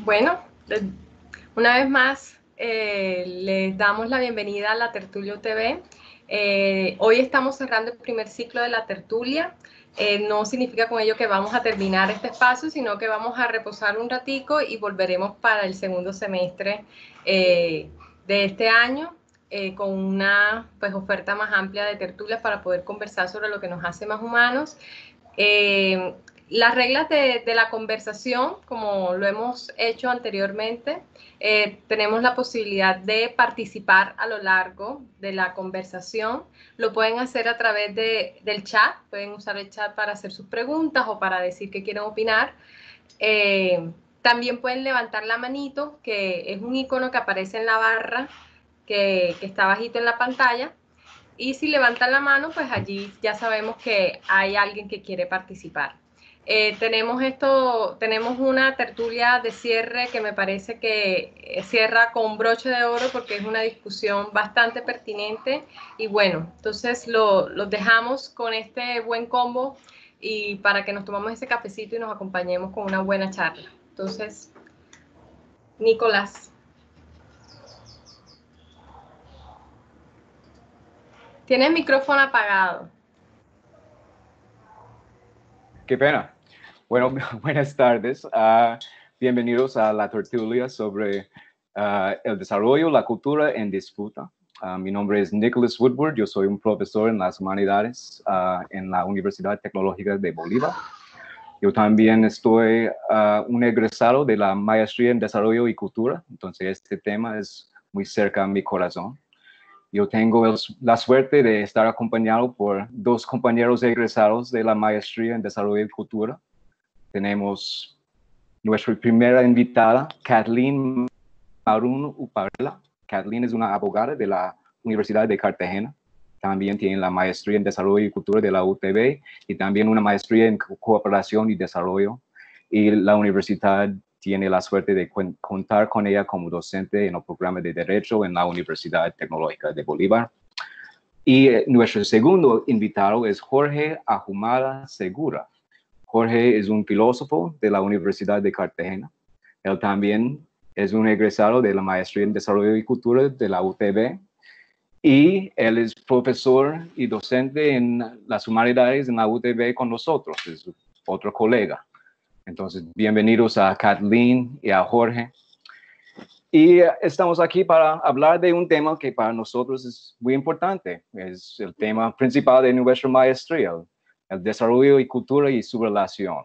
Bueno, una vez más les damos la bienvenida a la Tertulio TV. Hoy estamos cerrando el primer ciclo de la tertulia. No significa con ello que vamos a terminar este espacio, sino que vamos a reposar un ratico y volveremos para el segundo semestre de este año con una oferta más amplia de tertulias para poder conversar sobre lo que nos hace más humanos. Las reglas de la conversación, como lo hemos hecho anteriormente, tenemos la posibilidad de participar a lo largo de la conversación. Lo pueden hacer a través del chat, pueden usar el chat para hacer sus preguntas o para decir que quieren opinar. También pueden levantar la manito, que es un icono que aparece en la barra que está bajito en la pantalla. Y si levantan la mano, pues allí ya sabemos que hay alguien que quiere participar. Tenemos una tertulia de cierre que me parece que cierra con broche de oro porque es una discusión bastante pertinente y bueno, entonces los dejamos con este buen combo y para que nos tomemos ese cafecito y nos acompañemos con una buena charla. Entonces, Nicolás. Tiene el micrófono apagado. Qué pena. Bueno, buenas tardes. Bienvenidos a la tertulia sobre el desarrollo, la cultura en disputa. Mi nombre es Nicholas Woodward. Yo soy un profesor en las humanidades en la Universidad Tecnológica de Bolívar. Yo también estoy un egresado de la Maestría en Desarrollo y Cultura. Entonces, este tema es muy cerca a mi corazón. Yo tengo la suerte de estar acompañado por dos compañeros egresados de la Maestría en Desarrollo y Cultura. Tenemos nuestra primera invitada, Kathleen Marun Uparla. Kathleen es una abogada de la Universidad de Cartagena. También tiene la Maestría en Desarrollo y Cultura de la UTB y también una Maestría en Cooperación y Desarrollo. Y la universidad tiene la suerte de contar con ella como docente en el programa de Derecho en la Universidad Tecnológica de Bolívar. Y nuestro segundo invitado es Jorge Ahumada Segura. Jorge es un filósofo de la Universidad de Cartagena. Él también es un egresado de la Maestría en Desarrollo y Cultura de la UTB. Y él es profesor y docente en las humanidades en la UTB con nosotros, es otro colega. Entonces, bienvenidos a Kathleen y a Jorge. Y estamos aquí para hablar de un tema que para nosotros es muy importante. Es el tema principal de nuestra maestría, el desarrollo y cultura y su relación.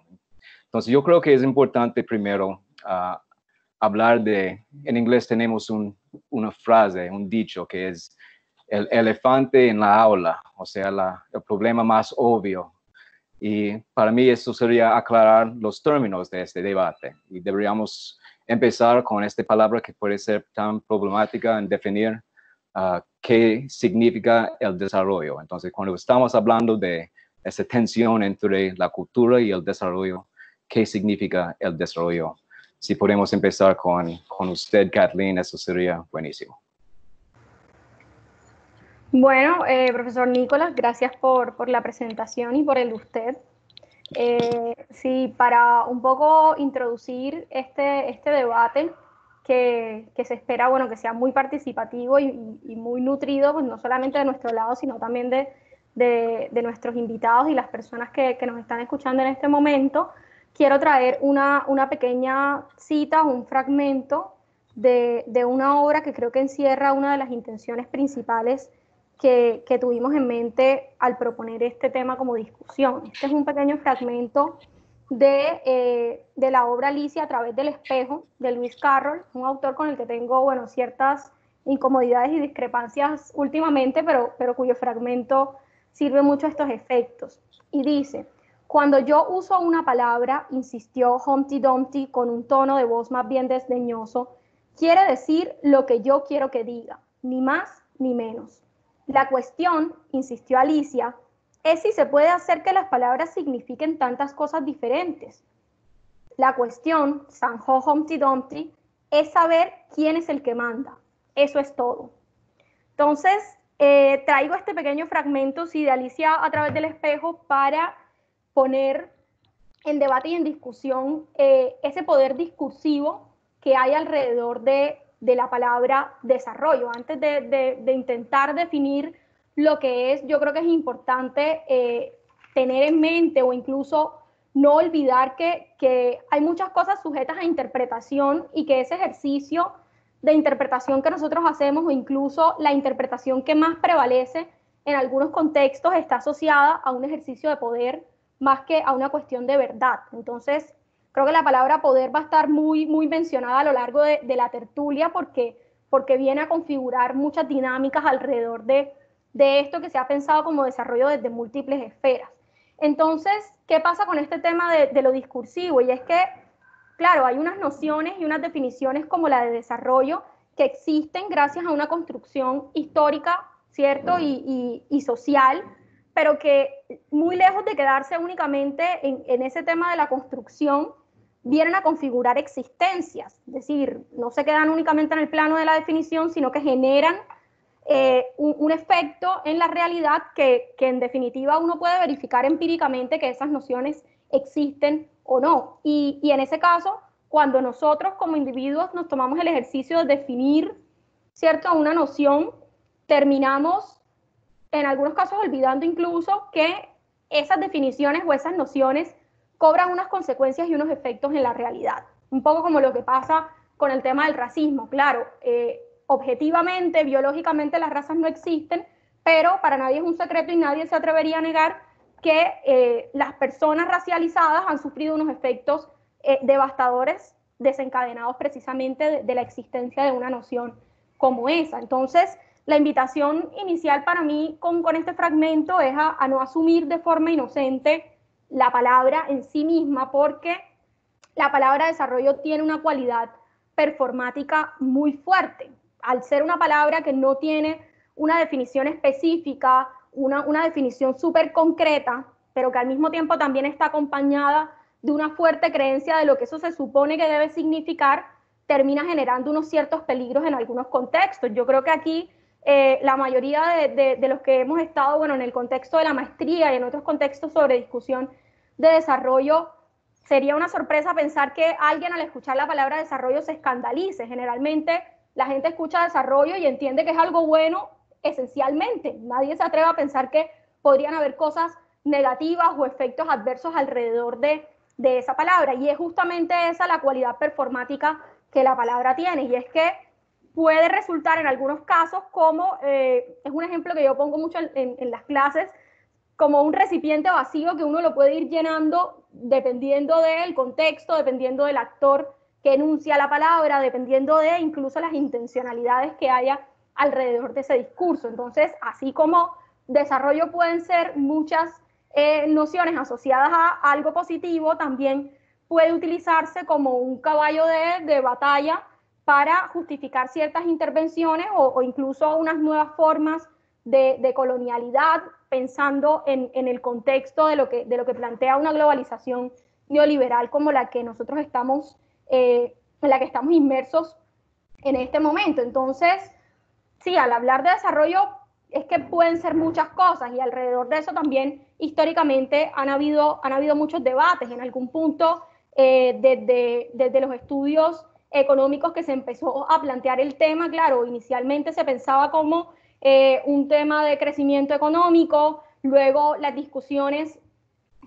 Entonces, yo creo que es importante primero hablar en inglés tenemos una frase, un dicho que es el elefante en la aula, o sea, el problema más obvio. Y para mí eso sería aclarar los términos de este debate. Y deberíamos empezar con esta palabra que puede ser tan problemática en definir qué significa el desarrollo. Entonces, cuando estamos hablando de esa tensión entre la cultura y el desarrollo, ¿qué significa el desarrollo? Si podemos empezar con usted, Kathleen, eso sería buenísimo. Bueno, profesor Nicolás, gracias por la presentación y por el de usted. Sí, para un poco introducir este debate que se espera, bueno, que sea muy participativo y muy nutrido, pues no solamente de nuestro lado, sino también de nuestros invitados y las personas que nos están escuchando en este momento, quiero traer una pequeña cita, un fragmento de una obra que creo que encierra una de las intenciones principales que tuvimos en mente al proponer este tema como discusión. Este es un pequeño fragmento de la obra Alicia a través del espejo, de Lewis Carroll, un autor con el que tengo, bueno, ciertas incomodidades y discrepancias últimamente, pero cuyo fragmento sirve mucho a estos efectos. Y dice: cuando yo uso una palabra, insistió Humpty Dumpty con un tono de voz más bien desdeñoso, quiere decir lo que yo quiero que diga, ni más ni menos. La cuestión, insistió Alicia, es si se puede hacer que las palabras signifiquen tantas cosas diferentes. La cuestión, zanjó Humpty Dumpty, es saber quién es el que manda. Eso es todo. Entonces, traigo este pequeño fragmento, sí, de Alicia a través del espejo para poner en debate y en discusión ese poder discursivo que hay alrededor de la palabra desarrollo. Antes de intentar definir lo que es, yo creo que es importante tener en mente o incluso no olvidar que hay muchas cosas sujetas a interpretación y que ese ejercicio de interpretación que nosotros hacemos o incluso la interpretación que más prevalece en algunos contextos está asociada a un ejercicio de poder más que a una cuestión de verdad. Entonces, creo que la palabra poder va a estar muy mencionada a lo largo de la tertulia porque viene a configurar muchas dinámicas alrededor de esto que se ha pensado como desarrollo desde múltiples esferas. Entonces, ¿qué pasa con este tema de lo discursivo? Y es que, claro, hay unas nociones y unas definiciones como la de desarrollo que existen gracias a una construcción histórica, ¿cierto? Y social, pero que muy lejos de quedarse únicamente en ese tema de la construcción, vienen a configurar existencias, es decir, no se quedan únicamente en el plano de la definición, sino que generan un efecto en la realidad que en definitiva uno puede verificar empíricamente que esas nociones existen o no. Y en ese caso, cuando nosotros como individuos nos tomamos el ejercicio de definir, ¿cierto?, una noción, terminamos en algunos casos olvidando incluso que esas definiciones o esas nociones cobran unas consecuencias y unos efectos en la realidad. Un poco como lo que pasa con el tema del racismo. Claro, objetivamente, biológicamente las razas no existen, pero para nadie es un secreto y nadie se atrevería a negar que las personas racializadas han sufrido unos efectos devastadores desencadenados precisamente de la existencia de una noción como esa. Entonces, la invitación inicial para mí con este fragmento es a no asumir de forma inocente la palabra en sí misma, porque la palabra desarrollo tiene una cualidad performática muy fuerte. Al ser una palabra que no tiene una definición específica, una definición súper concreta, pero que al mismo tiempo también está acompañada de una fuerte creencia de lo que eso se supone que debe significar, termina generando unos ciertos peligros en algunos contextos. Yo creo que aquí la mayoría de los que hemos estado, bueno, en el contexto de la maestría y en otros contextos sobre discusión de desarrollo, sería una sorpresa pensar que alguien al escuchar la palabra desarrollo se escandalice. Generalmente la gente escucha desarrollo y entiende que es algo bueno esencialmente. Nadie se atreve a pensar que podrían haber cosas negativas o efectos adversos alrededor de esa palabra. Y es justamente esa la cualidad performática que la palabra tiene, y es que puede resultar en algunos casos como, es un ejemplo que yo pongo mucho en las clases, como un recipiente vacío que uno lo puede ir llenando dependiendo del contexto, dependiendo del actor que enuncia la palabra, dependiendo de incluso las intencionalidades que haya alrededor de ese discurso. Entonces, así como desarrollo pueden ser muchas nociones asociadas a algo positivo, también puede utilizarse como un caballo de batalla para justificar ciertas intervenciones o incluso unas nuevas formas de colonialidad, pensando en el contexto de lo que plantea una globalización neoliberal como la que nosotros estamos, en la que estamos inmersos en este momento. Entonces, sí, al hablar de desarrollo es que pueden ser muchas cosas, y alrededor de eso también históricamente han habido muchos debates. En algún punto, desde los estudios económicos que se empezó a plantear el tema, claro, inicialmente se pensaba como un tema de crecimiento económico, luego las discusiones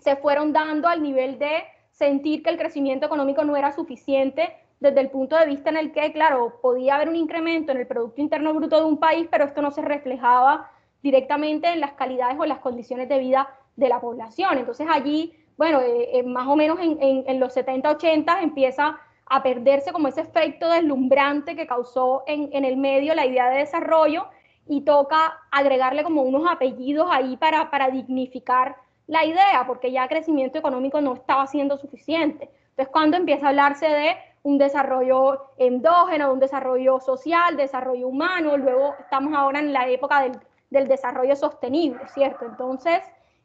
se fueron dando al nivel de sentir que el crecimiento económico no era suficiente desde el punto de vista en el que, claro, podía haber un incremento en el Producto Interno Bruto de un país, pero esto no se reflejaba directamente en las calidades o las condiciones de vida de la población. Entonces allí, bueno, más o menos en los 70, 80 empieza a perderse como ese efecto deslumbrante que causó en el medio la idea de desarrollo, y toca agregarle como unos apellidos ahí para dignificar la idea, porque ya crecimiento económico no estaba siendo suficiente. Entonces, cuando empieza a hablarse de un desarrollo endógeno, un desarrollo social, desarrollo humano, luego estamos ahora en la época del desarrollo sostenible, ¿cierto? Entonces,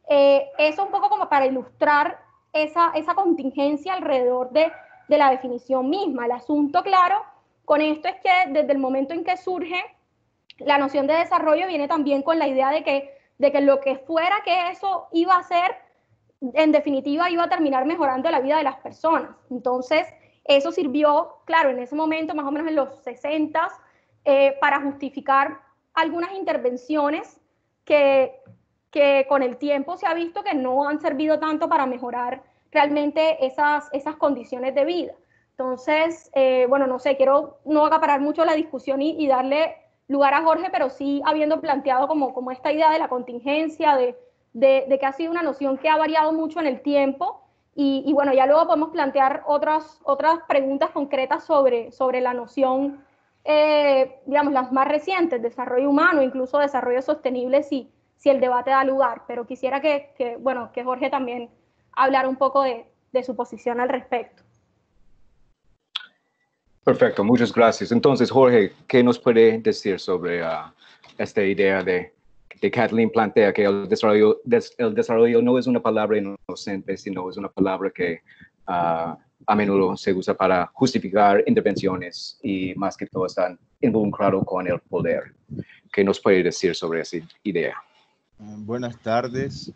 eso un poco como para ilustrar esa contingencia alrededor de la definición misma. El asunto, claro, con esto es que desde el momento en que surge la noción de desarrollo viene también con la idea de que lo que fuera que eso iba a ser, en definitiva, iba a terminar mejorando la vida de las personas. Entonces, eso sirvió, claro, en ese momento, más o menos en los 60, para justificar algunas intervenciones que con el tiempo se ha visto que no han servido tanto para mejorar realmente esas condiciones de vida. Entonces, bueno, no sé, quiero no acaparar mucho la discusión y darle lugar a Jorge, pero sí habiendo planteado como esta idea de la contingencia, de que ha sido una noción que ha variado mucho en el tiempo, y bueno, ya luego podemos plantear otras preguntas concretas sobre la noción, digamos, las más recientes, desarrollo humano, incluso desarrollo sostenible, si el debate da lugar, pero quisiera que Jorge también hablara un poco de su posición al respecto. Perfecto, muchas gracias. Entonces, Jorge, ¿qué nos puede decir sobre esta idea de Kathleen plantea que el desarrollo no es una palabra inocente, sino es una palabra que a menudo se usa para justificar intervenciones y más que todo están involucrados con el poder? ¿Qué nos puede decir sobre esa idea? Buenas tardes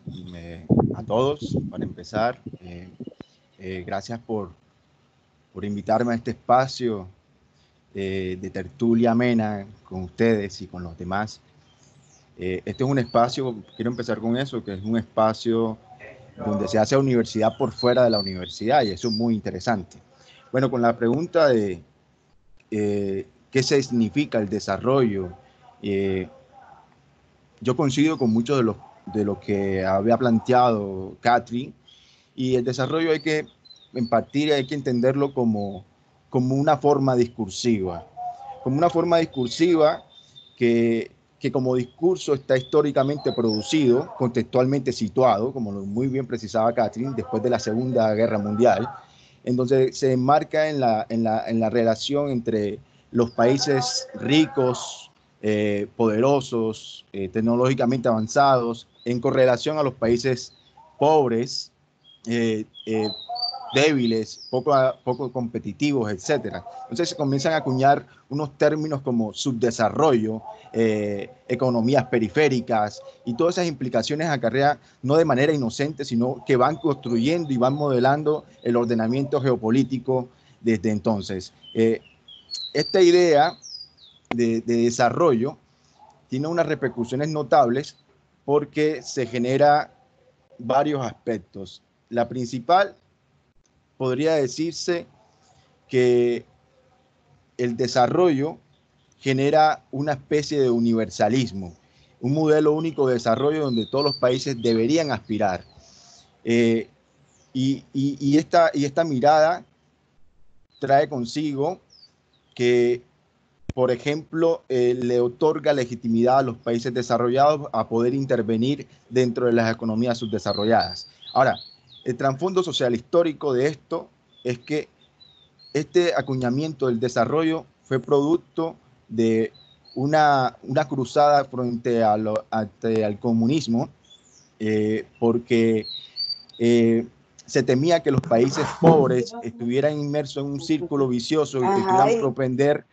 a todos. Para empezar, gracias por invitarme a este espacio de tertulia amena con ustedes y con los demás. Este es un espacio, quiero empezar con eso, que es un espacio donde se hace universidad por fuera de la universidad, y eso es muy interesante. Bueno, con la pregunta de qué significa el desarrollo, yo coincido con mucho de lo que había planteado Kathleen, y el desarrollo hay que entenderlo como una forma discursiva, que como discurso está históricamente producido, contextualmente situado, como muy bien precisaba Kathleen, después de la Segunda Guerra Mundial, en donde se enmarca en la relación entre los países ricos, poderosos, tecnológicamente avanzados, en correlación a los países pobres, débiles, poco competitivos, etcétera. Entonces se comienzan a acuñar unos términos como subdesarrollo, economías periféricas, y todas esas implicaciones acarrean no de manera inocente, sino que van construyendo y van modelando el ordenamiento geopolítico desde entonces. Esta idea de desarrollo tiene unas repercusiones notables porque se genera varios aspectos. La principal podría decirse que el desarrollo genera una especie de universalismo, un modelo único de desarrollo donde todos los países deberían aspirar. Y esta mirada trae consigo que, por ejemplo, le otorga legitimidad a los países desarrollados a poder intervenir dentro de las economías subdesarrolladas. Ahora, el trasfondo social histórico de esto es que este acuñamiento del desarrollo fue producto de una cruzada frente al comunismo, porque se temía que los países pobres estuvieran inmersos en un círculo vicioso y que pudieran propender.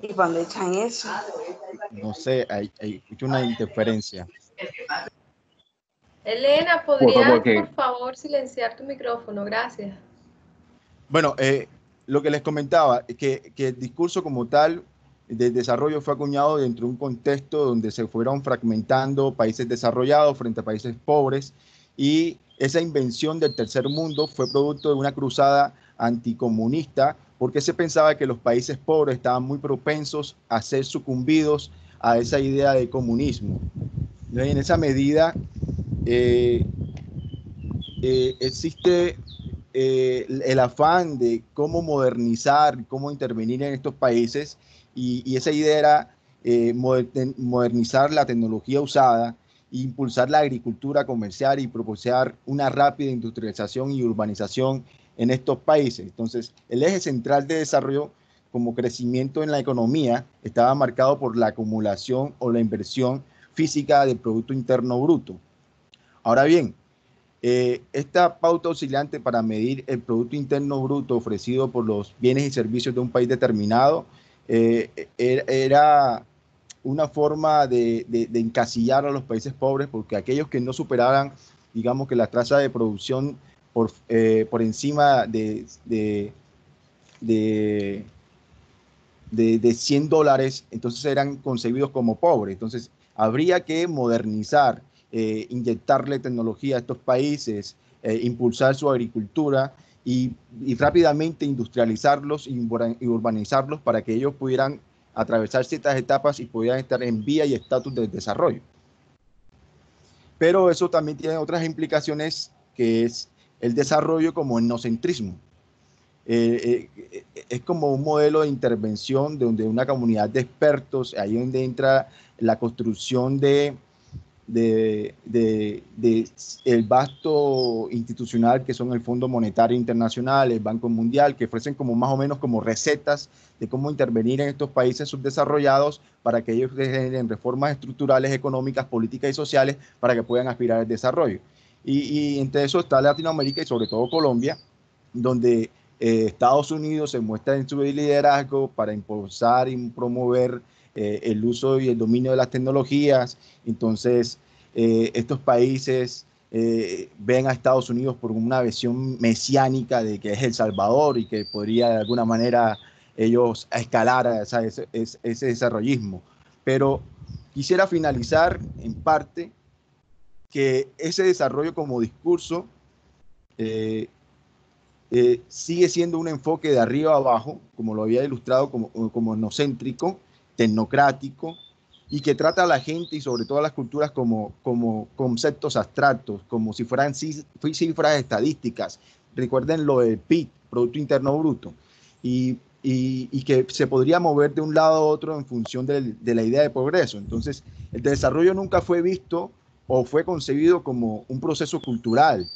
¿Y cuando echan eso? No sé, hay una interferencia. Elena, ¿podrías por favor silenciar tu micrófono? Gracias. Bueno, lo que les comentaba es que el discurso como tal de desarrollo fue acuñado dentro de un contexto donde se fueron fragmentando países desarrollados frente a países pobres, y esa invención del tercer mundo fue producto de una cruzada anticomunista, porque se pensaba que los países pobres estaban muy propensos a ser sucumbidos a esa idea de comunismo. Y en esa medida existe el afán de cómo modernizar, cómo intervenir en estos países, y esa idea era modernizar la tecnología usada, impulsar la agricultura comercial y propiciar una rápida industrialización y urbanización en estos países. Entonces, el eje central de desarrollo como crecimiento en la economía estaba marcado por la acumulación o la inversión física del Producto Interno Bruto. Ahora bien, esta pauta oscilante para medir el Producto Interno Bruto ofrecido por los bienes y servicios de un país determinado era una forma de encasillar a los países pobres, porque aquellos que no superaran, digamos, que la tasa de producción por encima de $100, entonces eran concebidos como pobres. Entonces, habría que modernizar, inyectarle tecnología a estos países, impulsar su agricultura y rápidamente industrializarlos y urbanizarlos para que ellos pudieran atravesar ciertas etapas y pudieran estar en vía y estatus de desarrollo. Pero eso también tiene otras implicaciones, que es el desarrollo como etnocentrismo. Es como un modelo de intervención donde una comunidad de expertos, ahí donde entra la construcción de el vasto institucional que son el Fondo Monetario Internacional, el Banco Mundial, que ofrecen como más o menos como recetas de cómo intervenir en estos países subdesarrollados para que ellos generen reformas estructurales, económicas, políticas y sociales para que puedan aspirar al desarrollo. Y entre eso está Latinoamérica y sobre todo Colombia, donde Estados Unidos se muestra en su liderazgo para impulsar y promover el uso y el dominio de las tecnologías. Entonces, estos países ven a Estados Unidos por una visión mesiánica de que es El Salvador y que podría de alguna manera ellos escalar a ese desarrollismo. Pero quisiera finalizar en parte que ese desarrollo como discurso sigue siendo un enfoque de arriba a abajo, como lo había ilustrado, como etnocéntrico, tecnocrático, y que trata a la gente y sobre todo a las culturas como conceptos abstractos, como si fueran cifras estadísticas. Recuerden lo del PIB, Producto Interno Bruto, y que se podría mover de un lado a otro en función de la idea de progreso. Entonces, el desarrollo nunca fue visto o fue concebido como un proceso cultural.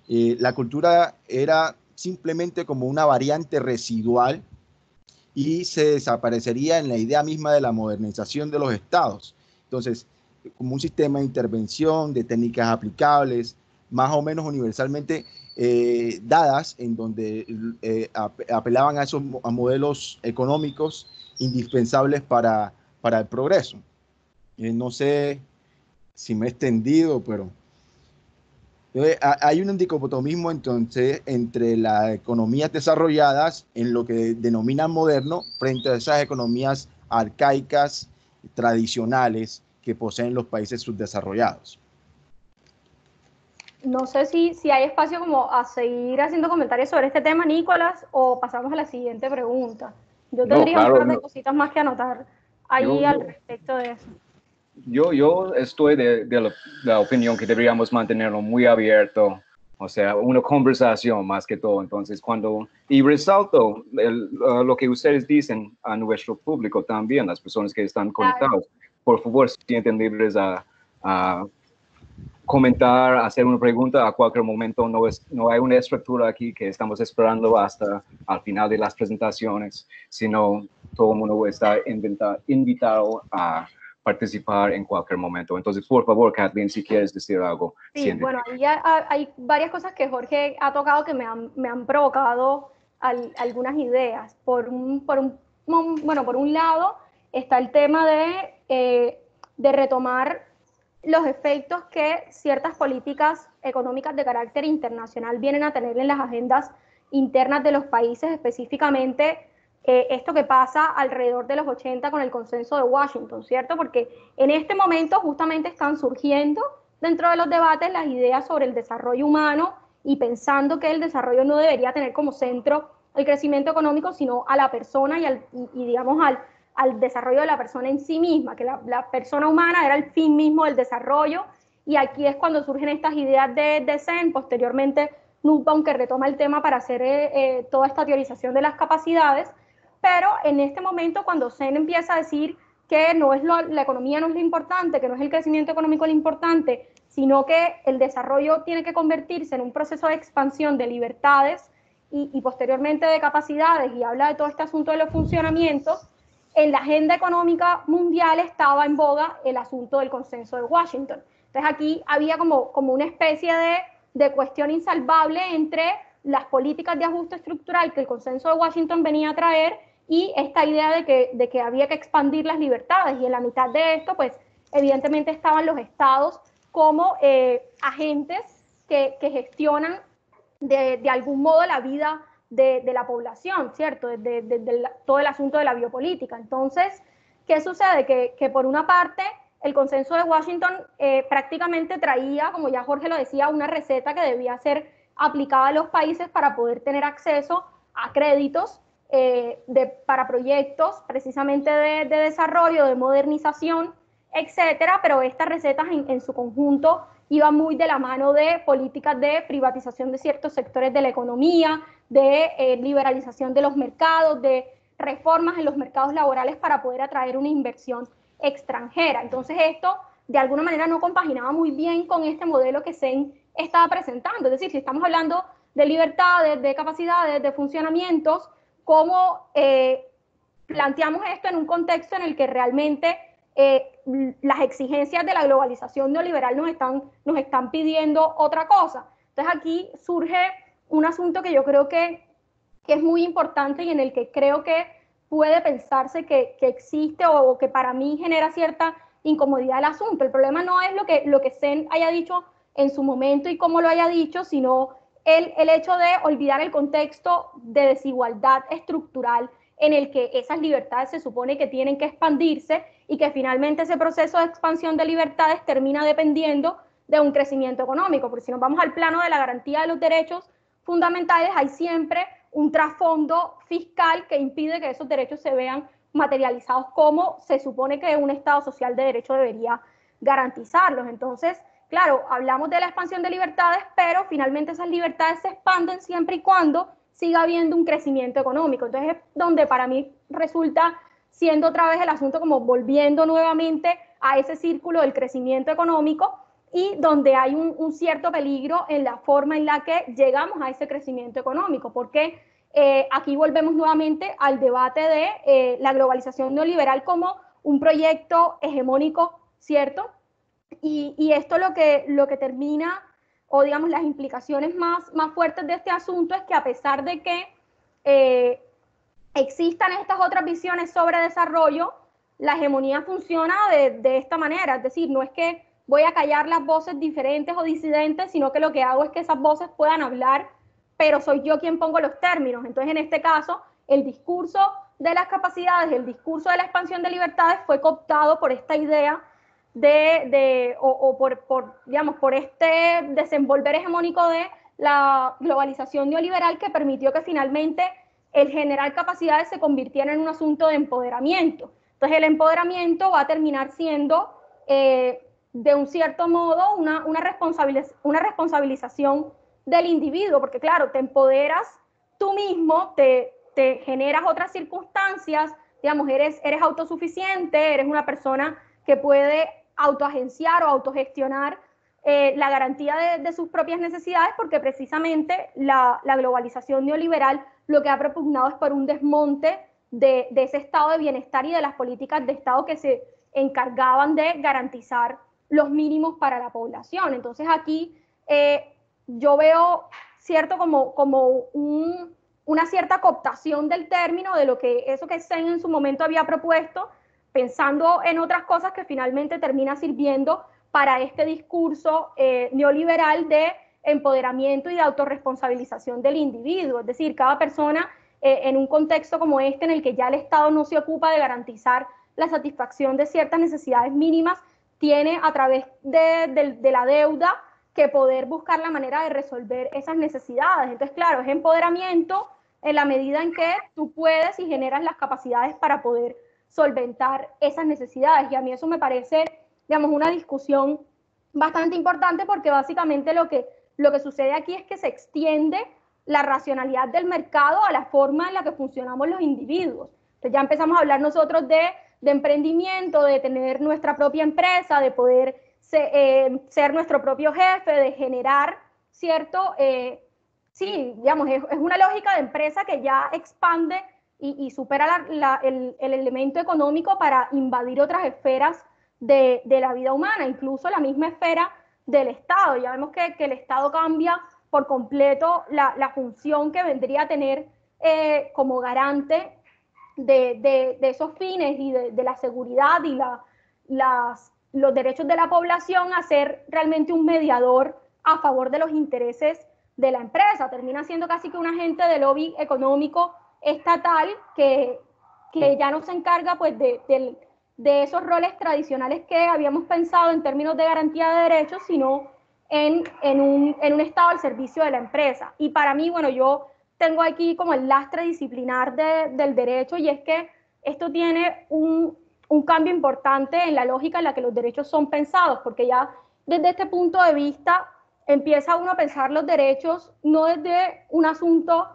La cultura era simplemente como una variante residual y se desaparecería en la idea misma de la modernización de los estados. Entonces, como un sistema de intervención, de técnicas aplicables, más o menos universalmente dadas, en donde apelaban a modelos económicos indispensables para el progreso. No sé si me he extendido, pero hay un dicotomismo entonces entre las economías desarrolladas en lo que denominan moderno frente a esas economías arcaicas, tradicionales que poseen los países subdesarrollados. No sé si hay espacio como a seguir haciendo comentarios sobre este tema, Nicolás, o pasamos a la siguiente pregunta. Yo tendría un par de cositas más que anotar ahí al respecto de eso. Yo estoy de la opinión que deberíamos mantenerlo muy abierto, o sea, una conversación más que todo. Entonces, y resalto lo que ustedes dicen a nuestro público también, las personas que están conectados, por favor, sienten libres a comentar, hacer una pregunta a cualquier momento. No hay una estructura aquí que estamos esperando hasta al final de las presentaciones, sino todo el mundo está invitado a participar en cualquier momento. Entonces, por favor, Kathleen, si quieres decir algo. Sí, bueno, ahí hay varias cosas que Jorge ha tocado que me han provocado algunas ideas. Por un lado está el tema de retomar los efectos que ciertas políticas económicas de carácter internacional vienen a tener en las agendas internas de los países, específicamente esto que pasa alrededor de los 80 con el consenso de Washington, ¿cierto? Porque en este momento justamente están surgiendo dentro de los debates las ideas sobre el desarrollo humano y pensando que el desarrollo no debería tener como centro el crecimiento económico, sino a la persona y digamos al desarrollo de la persona en sí misma, que la persona humana era el fin mismo del desarrollo, y aquí es cuando surgen estas ideas de Zen, posteriormente Nussbaum, que retoma el tema para hacer toda esta teorización de las capacidades. Pero en este momento, cuando Zen empieza a decir que no es la economía no es lo importante, que no es el crecimiento económico lo importante, sino que el desarrollo tiene que convertirse en un proceso de expansión de libertades y posteriormente de capacidades, y habla de todo este asunto de los funcionamientos, en la agenda económica mundial estaba en boga el asunto del consenso de Washington. Entonces aquí había como una especie de cuestión insalvable entre las políticas de ajuste estructural que el consenso de Washington venía a traer y esta idea de que había que expandir las libertades. Y en la mitad de esto, pues evidentemente estaban los estados como agentes que gestionan de algún modo la vida de la población, ¿cierto? Todo el asunto de la biopolítica. Entonces, ¿qué sucede? Que por una parte, el consenso de Washington prácticamente traía, como ya Jorge lo decía, una receta que debía ser aplicada a los países para poder tener acceso a créditos para proyectos precisamente de desarrollo, de modernización, etcétera, pero estas recetas en su conjunto iban muy de la mano de políticas de privatización de ciertos sectores de la economía, de liberalización de los mercados, de reformas en los mercados laborales para poder atraer una inversión extranjera. Entonces esto de alguna manera no compaginaba muy bien con este modelo que Sen estaba presentando. Es decir, si estamos hablando de libertades, de capacidades, de funcionamientos, ¿cómo planteamos esto en un contexto en el que realmente las exigencias de la globalización neoliberal nos están pidiendo otra cosa? Entonces aquí surge un asunto que yo creo que es muy importante y en el que creo que puede pensarse que existe o que para mí genera cierta incomodidad el asunto. El problema no es lo que Sen haya dicho en su momento y cómo lo haya dicho, sino el hecho de olvidar el contexto de desigualdad estructural en el que esas libertades se supone que tienen que expandirse y que finalmente ese proceso de expansión de libertades termina dependiendo de un crecimiento económico, porque si nos vamos al plano de la garantía de los derechos fundamentales, hay siempre un trasfondo fiscal que impide que esos derechos se vean materializados como se supone que un Estado social de derecho debería garantizarlos. Entonces, claro, hablamos de la expansión de libertades, pero finalmente esas libertades se expanden siempre y cuando siga habiendo un crecimiento económico. Entonces es donde para mí resulta siendo otra vez el asunto como volviendo nuevamente a ese círculo del crecimiento económico y donde hay un cierto peligro en la forma en la que llegamos a ese crecimiento económico, porque aquí volvemos nuevamente al debate de la globalización neoliberal como un proyecto hegemónico, ¿cierto? Y esto lo que termina, o digamos las implicaciones más fuertes de este asunto es que a pesar de que existan estas otras visiones sobre desarrollo, la hegemonía funciona de esta manera, es decir, no es que voy a callar las voces diferentes o disidentes, sino que lo que hago es que esas voces puedan hablar, pero soy yo quien pongo los términos. Entonces, en este caso, el discurso de las capacidades, el discurso de la expansión de libertades fue cooptado por esta idea por este desenvolver hegemónico de la globalización neoliberal que permitió que finalmente el generar capacidades se convirtiera en un asunto de empoderamiento. Entonces el empoderamiento va a terminar siendo de un cierto modo una responsabilización del individuo, porque claro, te empoderas tú mismo, te generas otras circunstancias, digamos, eres autosuficiente, eres una persona que puede autoagenciar o autogestionar la garantía de sus propias necesidades, porque precisamente la globalización neoliberal lo que ha propugnado es por un desmonte de ese estado de bienestar y de las políticas de Estado que se encargaban de garantizar los mínimos para la población. Entonces aquí yo veo cierto como una cierta cooptación del término de lo que eso que Sen en su momento había propuesto, pensando en otras cosas que finalmente termina sirviendo para este discurso neoliberal de empoderamiento y de autorresponsabilización del individuo. Es decir, cada persona en un contexto como este en el que ya el Estado no se ocupa de garantizar la satisfacción de ciertas necesidades mínimas, tiene a través de la deuda que poder buscar la manera de resolver esas necesidades. Entonces, claro, es empoderamiento en la medida en que tú puedes y generas las capacidades para poder solventar esas necesidades. Y a mí eso me parece, digamos, una discusión bastante importante porque básicamente lo que sucede aquí es que se extiende la racionalidad del mercado a la forma en la que funcionamos los individuos. Entonces ya empezamos a hablar nosotros de emprendimiento, de tener nuestra propia empresa, de poder ser nuestro propio jefe, de generar, ¿cierto? Sí, digamos, es una lógica de empresa que ya expande y supera el elemento económico para invadir otras esferas de la vida humana, incluso la misma esfera del Estado. Ya vemos que el Estado cambia por completo la función que vendría a tener como garante de esos fines y de la seguridad y los derechos de la población, a ser realmente un mediador a favor de los intereses de la empresa, termina siendo casi que un agente de lobby económico estatal que ya no se encarga pues de esos roles tradicionales que habíamos pensado en términos de garantía de derechos, sino en un estado al servicio de la empresa. Y para mí, bueno, yo tengo aquí como el lastre disciplinar del derecho, y es que esto tiene un cambio importante en la lógica en la que los derechos son pensados, porque ya desde este punto de vista empieza uno a pensar los derechos no desde un asunto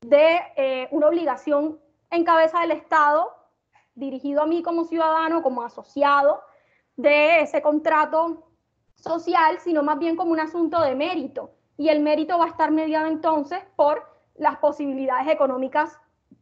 de una obligación en cabeza del Estado, dirigido a mí como ciudadano, como asociado de ese contrato social, sino más bien como un asunto de mérito. Y el mérito va a estar mediado entonces por las posibilidades económicas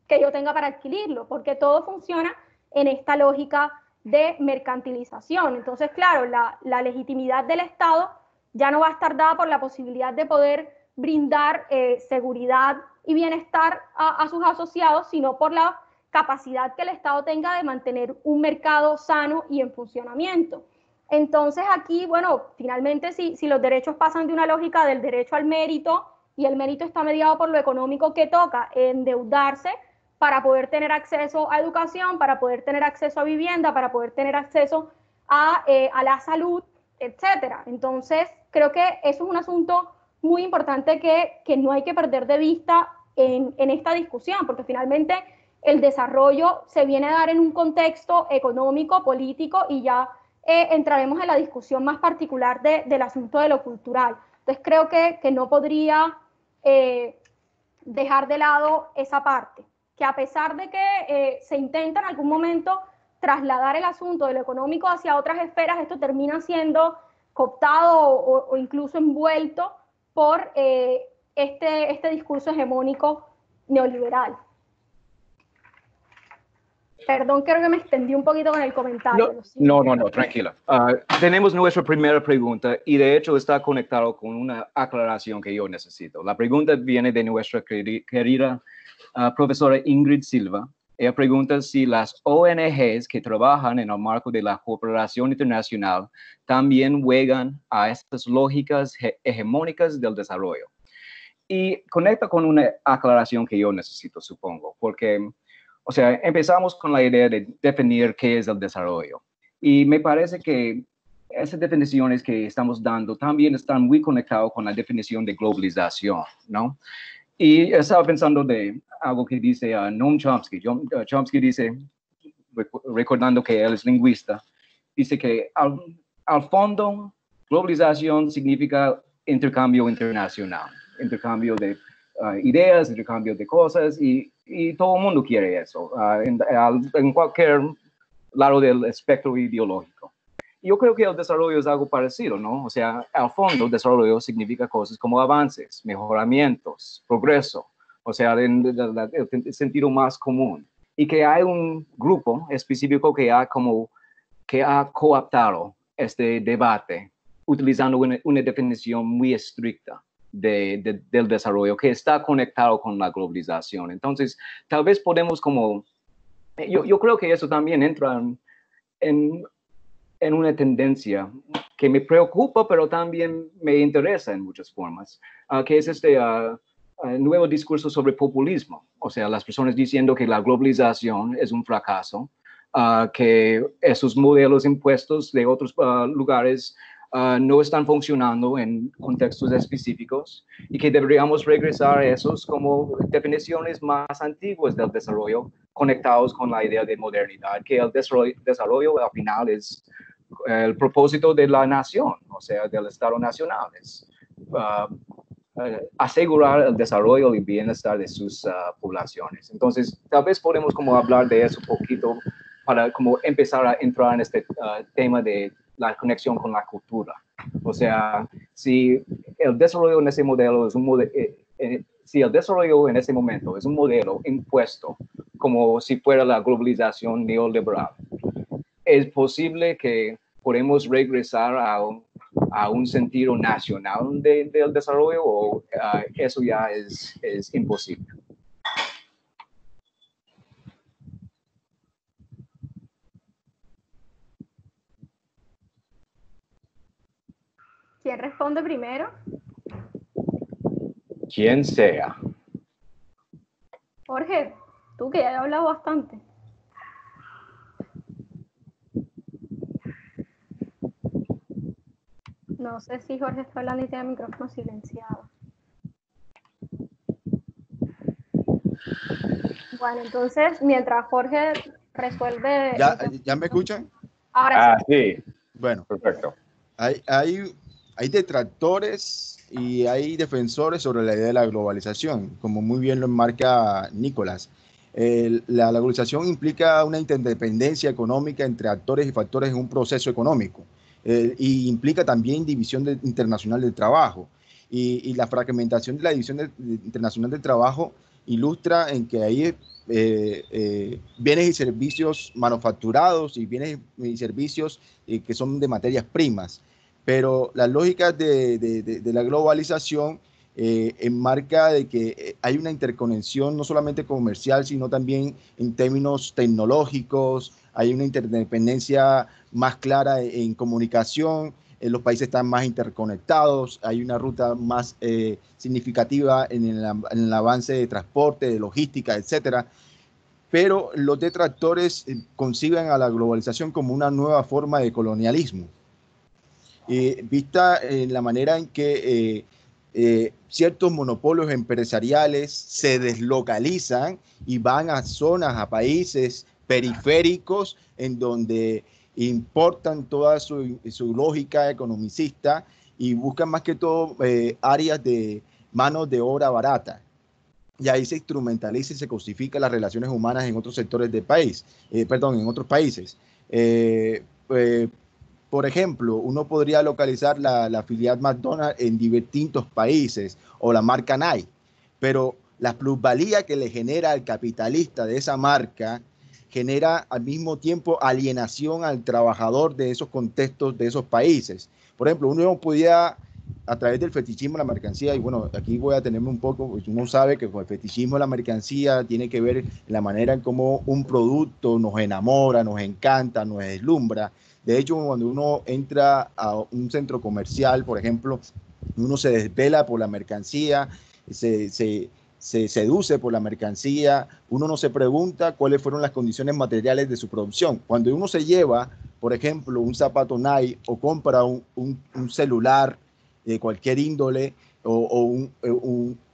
que yo tenga para adquirirlo, porque todo funciona en esta lógica de mercantilización. Entonces, claro, la legitimidad del Estado ya no va a estar dada por la posibilidad de poder brindar seguridad y bienestar a sus asociados, sino por la capacidad que el Estado tenga de mantener un mercado sano y en funcionamiento. Entonces aquí, bueno, finalmente si los derechos pasan de una lógica del derecho al mérito, y el mérito está mediado por lo económico, que toca endeudarse para poder tener acceso a educación, para poder tener acceso a vivienda, para poder tener acceso a la salud, etcétera. Entonces, creo que eso es un asunto muy importante que no hay que perder de vista en esta discusión, porque finalmente el desarrollo se viene a dar en un contexto económico, político, y ya entraremos en la discusión más particular del asunto de lo cultural. Entonces creo que no podría dejar de lado esa parte, que a pesar de que se intenta en algún momento trasladar el asunto de lo económico hacia otras esferas, esto termina siendo cooptado o incluso envuelto por este discurso hegemónico neoliberal. Perdón, creo que me extendí un poquito con el comentario. No, tranquila. Tenemos nuestra primera pregunta, y de hecho está conectado con una aclaración que yo necesito. La pregunta viene de nuestra querida profesora Ingrid Silva. Ella pregunta si las ONGs que trabajan en el marco de la cooperación internacional también juegan a estas lógicas hegemónicas del desarrollo. Y conecta con una aclaración que yo necesito, supongo, porque, o sea, empezamos con la idea de definir qué es el desarrollo. Y me parece que esas definiciones que estamos dando también están muy conectadas con la definición de globalización, ¿no? Y estaba pensando de algo que dice Noam Chomsky. Chomsky dice, recordando que él es lingüista, dice que al fondo, globalización significa intercambio internacional, intercambio de ideas, intercambio de cosas, y todo el mundo quiere eso, en cualquier lado del espectro ideológico. Yo creo que el desarrollo es algo parecido, ¿no? O sea, al fondo, desarrollo significa cosas como avances, mejoramientos, progreso, o sea, en el sentido más común. Y que hay un grupo específico que ha cooptado este debate utilizando una definición muy estricta del desarrollo que está conectado con la globalización. Entonces, tal vez podemos yo creo que eso también entra en una tendencia que me preocupa, pero también me interesa en muchas formas, que es este nuevo discurso sobre populismo. O sea, las personas diciendo que la globalización es un fracaso, que esos modelos impuestos de otros lugares no están funcionando en contextos específicos, y que deberíamos regresar a esos como definiciones más antiguas del desarrollo, conectados con la idea de modernidad, que el desarrollo al final es el propósito de la nación, o sea, del Estado nacional, es asegurar el desarrollo y bienestar de sus poblaciones. Entonces, tal vez podemos hablar de eso un poquito para empezar a entrar en este tema de la conexión con la cultura. O sea, si el desarrollo en ese modelo es un modelo, si el desarrollo en ese momento es un modelo impuesto como si fuera la globalización neoliberal, es posible que podemos regresar a un sentido nacional del desarrollo, o eso ya es imposible. ¿Quién responde primero? Quien sea. Jorge, tú que ya has hablado bastante. No sé si Jorge está hablando y tiene el micrófono silenciado. Bueno, entonces, mientras Jorge resuelve... ¿Ya me escuchan? Ahora sí. Sí. Bueno, Perfecto. hay detractores y hay defensores sobre la idea de la globalización, como muy bien lo enmarca Nicolás. La globalización implica una interdependencia económica entre actores y factores en un proceso económico, y implica también división internacional del trabajo. Y la fragmentación de la división internacional del trabajo ilustra en que hay bienes y servicios manufacturados y bienes y servicios que son de materias primas. Pero las lógicas de la globalización enmarca de que hay una interconexión no solamente comercial, sino también en términos tecnológicos, hay una interdependencia más clara en comunicación, los países están más interconectados, hay una ruta más significativa en el avance de transporte, de logística, etcétera. Pero los detractores conciben a la globalización como una nueva forma de colonialismo, vista en la manera en que ciertos monopolios empresariales se deslocalizan y van a zonas, a países periféricos en donde importan toda su lógica economicista y buscan más que todo áreas de manos de obra barata. Y ahí se instrumentaliza y se cosifica las relaciones humanas en otros sectores del país, en otros países. Eh, eh, por ejemplo, uno podría localizar la filial McDonald's en distintos países o la marca Nike, pero la plusvalía que le genera al capitalista de esa marca genera al mismo tiempo alienación al trabajador de esos contextos, de esos países. Por ejemplo, uno podía, a través del fetichismo de la mercancía, y bueno, aquí voy a tenerme un poco, pues uno sabe que con el fetichismo de la mercancía tiene que ver la manera en cómo un producto nos enamora, nos encanta, nos deslumbra. De hecho, cuando uno entra a un centro comercial, por ejemplo, uno se desvela por la mercancía, se seduce por la mercancía, uno no se pregunta cuáles fueron las condiciones materiales de su producción. Cuando uno se lleva, por ejemplo, un zapato Nike o compra un celular de cualquier índole o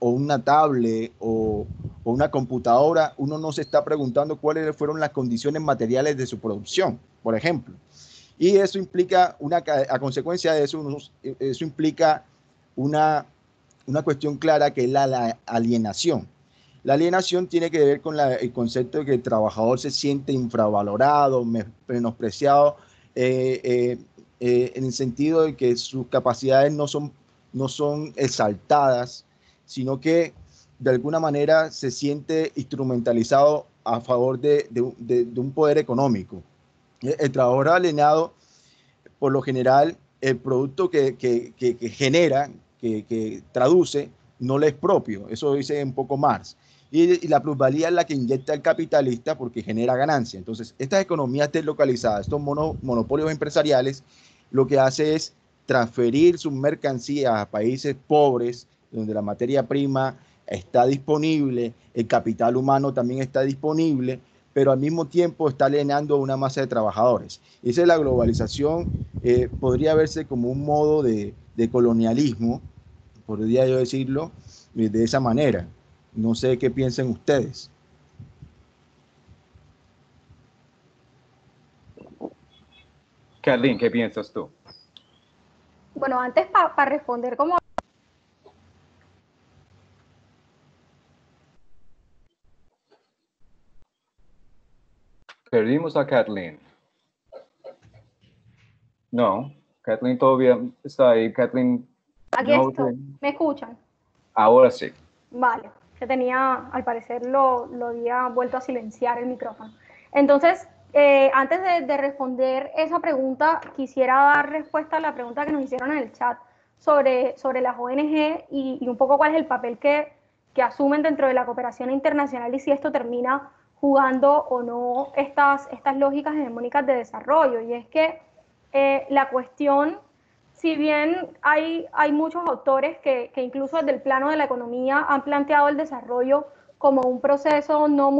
una tablet o una computadora, uno no se está preguntando cuáles fueron las condiciones materiales de su producción, por ejemplo. Y eso implica, a consecuencia de eso, eso implica una cuestión clara que es la alienación. La alienación tiene que ver con el concepto de que el trabajador se siente infravalorado, menospreciado, en el sentido de que sus capacidades no son exaltadas, sino que de alguna manera se siente instrumentalizado a favor de un poder económico. El trabajador alienado, por lo general, el producto que genera, que traduce, no le es propio. Eso dice un poco Marx. Y la plusvalía es la que inyecta el capitalista porque genera ganancia. Entonces, estas economías deslocalizadas, estos monopolios empresariales, lo que hace es transferir sus mercancías a países pobres, donde la materia prima está disponible, el capital humano también está disponible, pero al mismo tiempo está alienando a una masa de trabajadores. Esa es la globalización, podría verse como un modo de colonialismo, podría yo decirlo de esa manera. No sé qué piensen ustedes. Kathleen, ¿qué piensas tú? Bueno, antes para responder como... Perdimos a Kathleen. No, Kathleen todavía está ahí. Kathleen, Aquí no. estoy. ¿Me escuchan? Ahora sí. Vale, que tenía, al parecer lo había vuelto a silenciar el micrófono. Entonces, antes de responder esa pregunta, quisiera dar respuesta a la pregunta que nos hicieron en el chat sobre las ONG y un poco cuál es el papel que asumen dentro de la cooperación internacional y si esto termina jugando o no estas lógicas hegemónicas de desarrollo. Y es que la cuestión si bien hay muchos autores que incluso desde el plano de la economía han planteado el desarrollo como un proceso no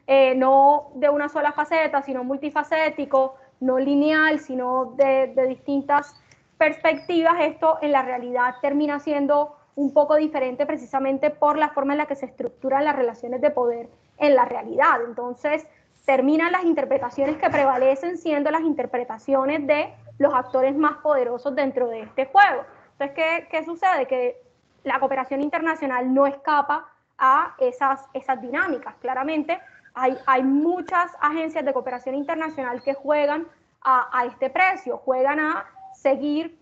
de una sola faceta, sino multifacético, no lineal, sino de distintas perspectivas, esto en la realidad termina siendo un poco diferente precisamente por la forma en la que se estructuran las relaciones de poder en la realidad. Entonces, terminan las interpretaciones que prevalecen siendo las interpretaciones de los actores más poderosos dentro de este juego. Entonces, ¿qué sucede? Que la cooperación internacional no escapa a esas dinámicas. Claramente, hay muchas agencias de cooperación internacional que juegan a este precio, juegan a seguir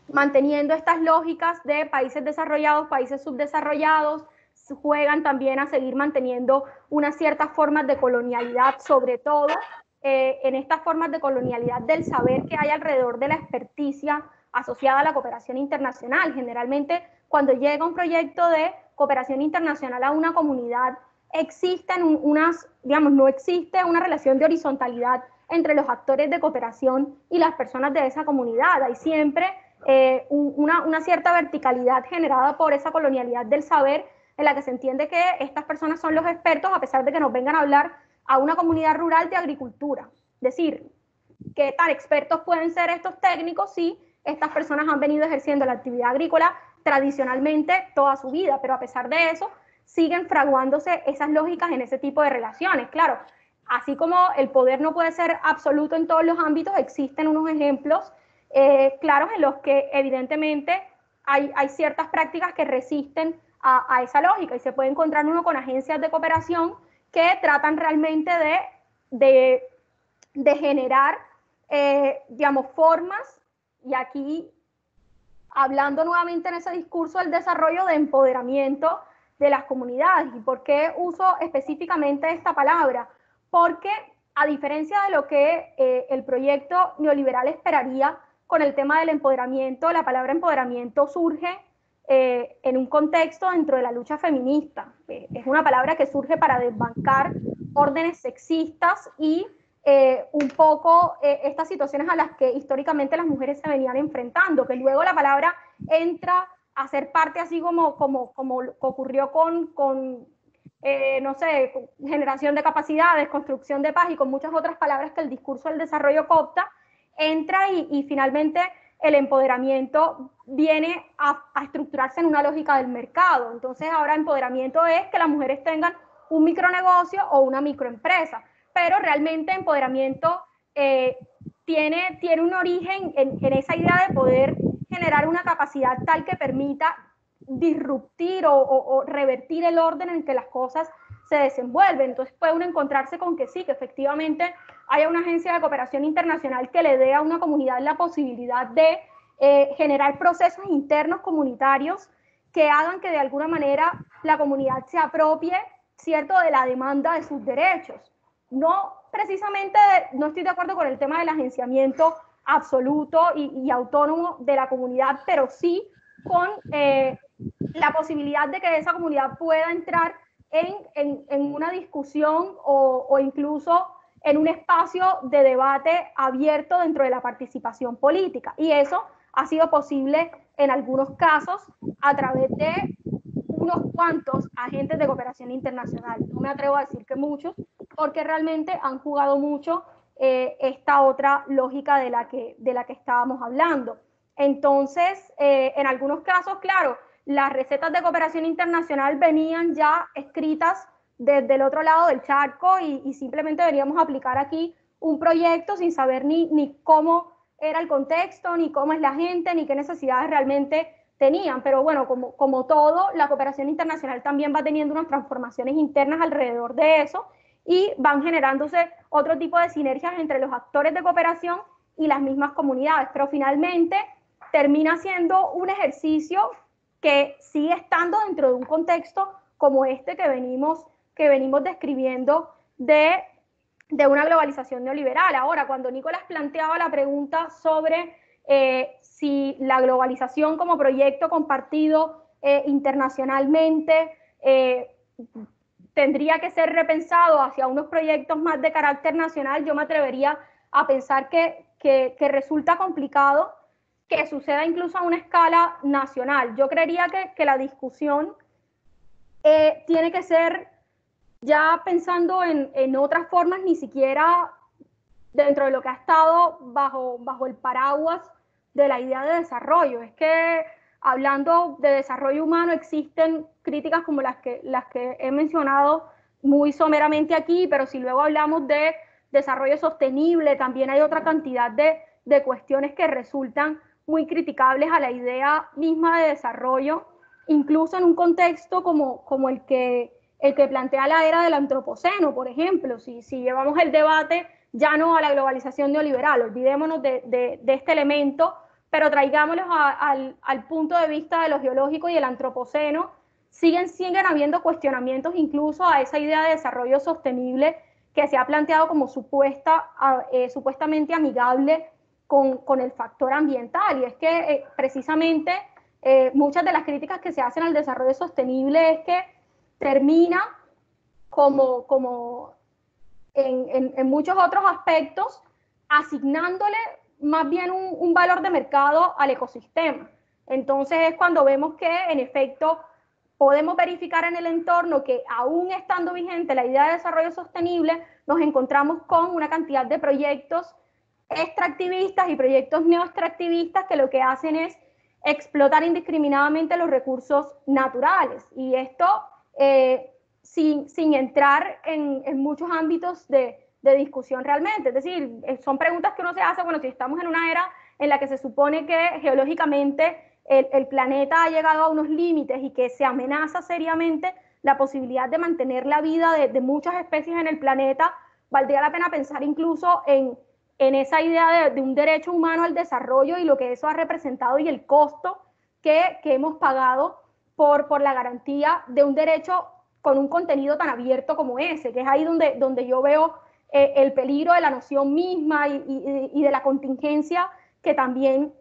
manteniendo estas lógicas de países desarrollados, países subdesarrollados, juegan también a seguir manteniendo unas ciertas formas de colonialidad, sobre todo en estas formas de colonialidad del saber que hay alrededor de la experticia asociada a la cooperación internacional. Generalmente, cuando llega un proyecto de cooperación internacional a una comunidad, no existe una relación de horizontalidad entre los actores de cooperación y las personas de esa comunidad. Hay siempre una cierta verticalidad generada por esa colonialidad del saber, en la que se entiende que estas personas son los expertos, a pesar de que nos vengan a hablar a una comunidad rural de agricultura. Es decir, ¿qué tan expertos pueden ser estos técnicos si estas personas han venido ejerciendo la actividad agrícola tradicionalmente toda su vida? Pero a pesar de eso, siguen fraguándose esas lógicas en ese tipo de relaciones. Claro, así como el poder no puede ser absoluto en todos los ámbitos, existen unos ejemplos claros en los que evidentemente hay ciertas prácticas que resisten a esa lógica, y se puede encontrar uno con agencias de cooperación que tratan realmente de generar, digamos, formas, y aquí hablando nuevamente en ese discurso del desarrollo de empoderamiento de las comunidades. ¿Y por qué uso específicamente esta palabra? Porque a diferencia de lo que el proyecto neoliberal esperaría con el tema del empoderamiento, la palabra empoderamiento surge en un contexto dentro de la lucha feminista. Es una palabra que surge para desbancar órdenes sexistas y un poco estas situaciones a las que históricamente las mujeres se venían enfrentando, que luego la palabra entra a ser parte, así como ocurrió con no sé, generación de capacidades, construcción de paz y con muchas otras palabras que el discurso del desarrollo coopta, entra y finalmente el empoderamiento viene a estructurarse en una lógica del mercado. Entonces ahora empoderamiento es que las mujeres tengan un micronegocio o una microempresa, pero realmente empoderamiento tiene un origen en esa idea de poder generar una capacidad tal que permita disruptir o revertir el orden en que las cosas se desenvuelven. Entonces puede uno encontrarse con que sí, que efectivamente haya una agencia de cooperación internacional que le dé a una comunidad la posibilidad de generar procesos internos comunitarios que hagan que de alguna manera la comunidad se apropie, ¿cierto?, de la demanda de sus derechos. No precisamente, no estoy de acuerdo con el tema del agenciamiento absoluto y autónomo de la comunidad, pero sí con la posibilidad de que esa comunidad pueda entrar en una discusión o incluso en un espacio de debate abierto dentro de la participación política. Y eso ha sido posible en algunos casos a través de unos cuantos agentes de cooperación internacional. No me atrevo a decir que muchos, porque realmente han jugado mucho esta otra lógica de la que estábamos hablando. Entonces, en algunos casos, claro, las recetas de cooperación internacional venían ya escritas desde el otro lado del charco y simplemente veníamos a aplicar aquí un proyecto sin saber ni cómo era el contexto, ni cómo es la gente, ni qué necesidades realmente tenían. Pero bueno, como todo, la cooperación internacional también va teniendo unas transformaciones internas alrededor de eso y van generándose otro tipo de sinergias entre los actores de cooperación y las mismas comunidades. Pero finalmente termina siendo un ejercicio que sigue estando dentro de un contexto como este que venimos describiendo de una globalización neoliberal. Ahora, cuando Nicolás planteaba la pregunta sobre si la globalización como proyecto compartido internacionalmente tendría que ser repensado hacia unos proyectos más de carácter nacional, yo me atrevería a pensar que resulta complicado que suceda incluso a una escala nacional. Yo creería que la discusión tiene que ser ya pensando en otras formas, ni siquiera dentro de lo que ha estado bajo el paraguas de la idea de desarrollo. Es que hablando de desarrollo humano existen críticas como las que he mencionado muy someramente aquí, pero si luego hablamos de desarrollo sostenible, también hay otra cantidad de cuestiones que resultan muy criticables a la idea misma de desarrollo, incluso en un contexto como el que plantea la era del antropoceno, por ejemplo. Si llevamos el debate ya no a la globalización neoliberal, olvidémonos de este elemento, pero traigámoslo al punto de vista de lo geológico y el antropoceno, siguen habiendo cuestionamientos incluso a esa idea de desarrollo sostenible que se ha planteado como supuestamente amigable con el factor ambiental. Y es que precisamente muchas de las críticas que se hacen al desarrollo sostenible es que termina como en muchos otros aspectos asignándole más bien un valor de mercado al ecosistema. Entonces es cuando vemos que en efecto podemos verificar en el entorno que aún estando vigente la idea de desarrollo sostenible, nos encontramos con una cantidad de proyectos extractivistas y proyectos neoextractivistas que lo que hacen es explotar indiscriminadamente los recursos naturales. Y esto sin entrar en muchos ámbitos de discusión realmente. Es decir, son preguntas que uno se hace, bueno, si estamos en una era en la que se supone que geológicamente el planeta ha llegado a unos límites y que se amenaza seriamente la posibilidad de mantener la vida de muchas especies en el planeta, valdría la pena pensar incluso en esa idea de un derecho humano al desarrollo y lo que eso ha representado y el costo que hemos pagado por la garantía de un derecho con un contenido tan abierto como ese, que es ahí donde yo veo el peligro de la noción misma y de la contingencia que también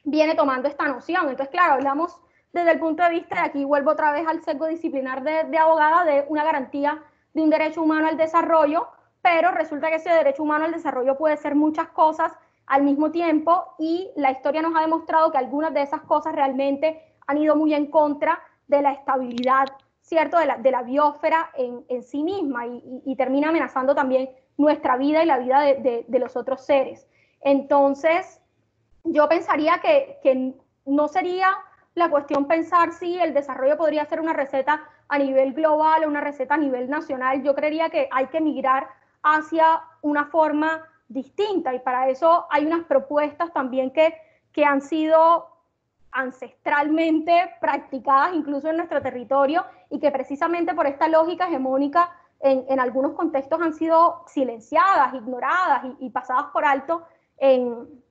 viene tomando esta noción. Entonces, claro, hablamos desde el punto de vista, y aquí vuelvo otra vez al sesgo disciplinar de abogada, de una garantía de un derecho humano al desarrollo, pero resulta que ese derecho humano al desarrollo puede ser muchas cosas al mismo tiempo, y la historia nos ha demostrado que algunas de esas cosas realmente han ido muy en contra de la estabilidad, ¿cierto?, de la biosfera en sí misma, y termina amenazando también nuestra vida y la vida de los otros seres. Entonces, yo pensaría que no sería la cuestión pensar si el desarrollo podría ser una receta a nivel global o una receta a nivel nacional. Yo creería que hay que migrar hacia una forma distinta, y para eso hay unas propuestas también que han sido ancestralmente practicadas incluso en nuestro territorio, y que precisamente por esta lógica hegemónica en algunos contextos han sido silenciadas, ignoradas y pasadas por alto en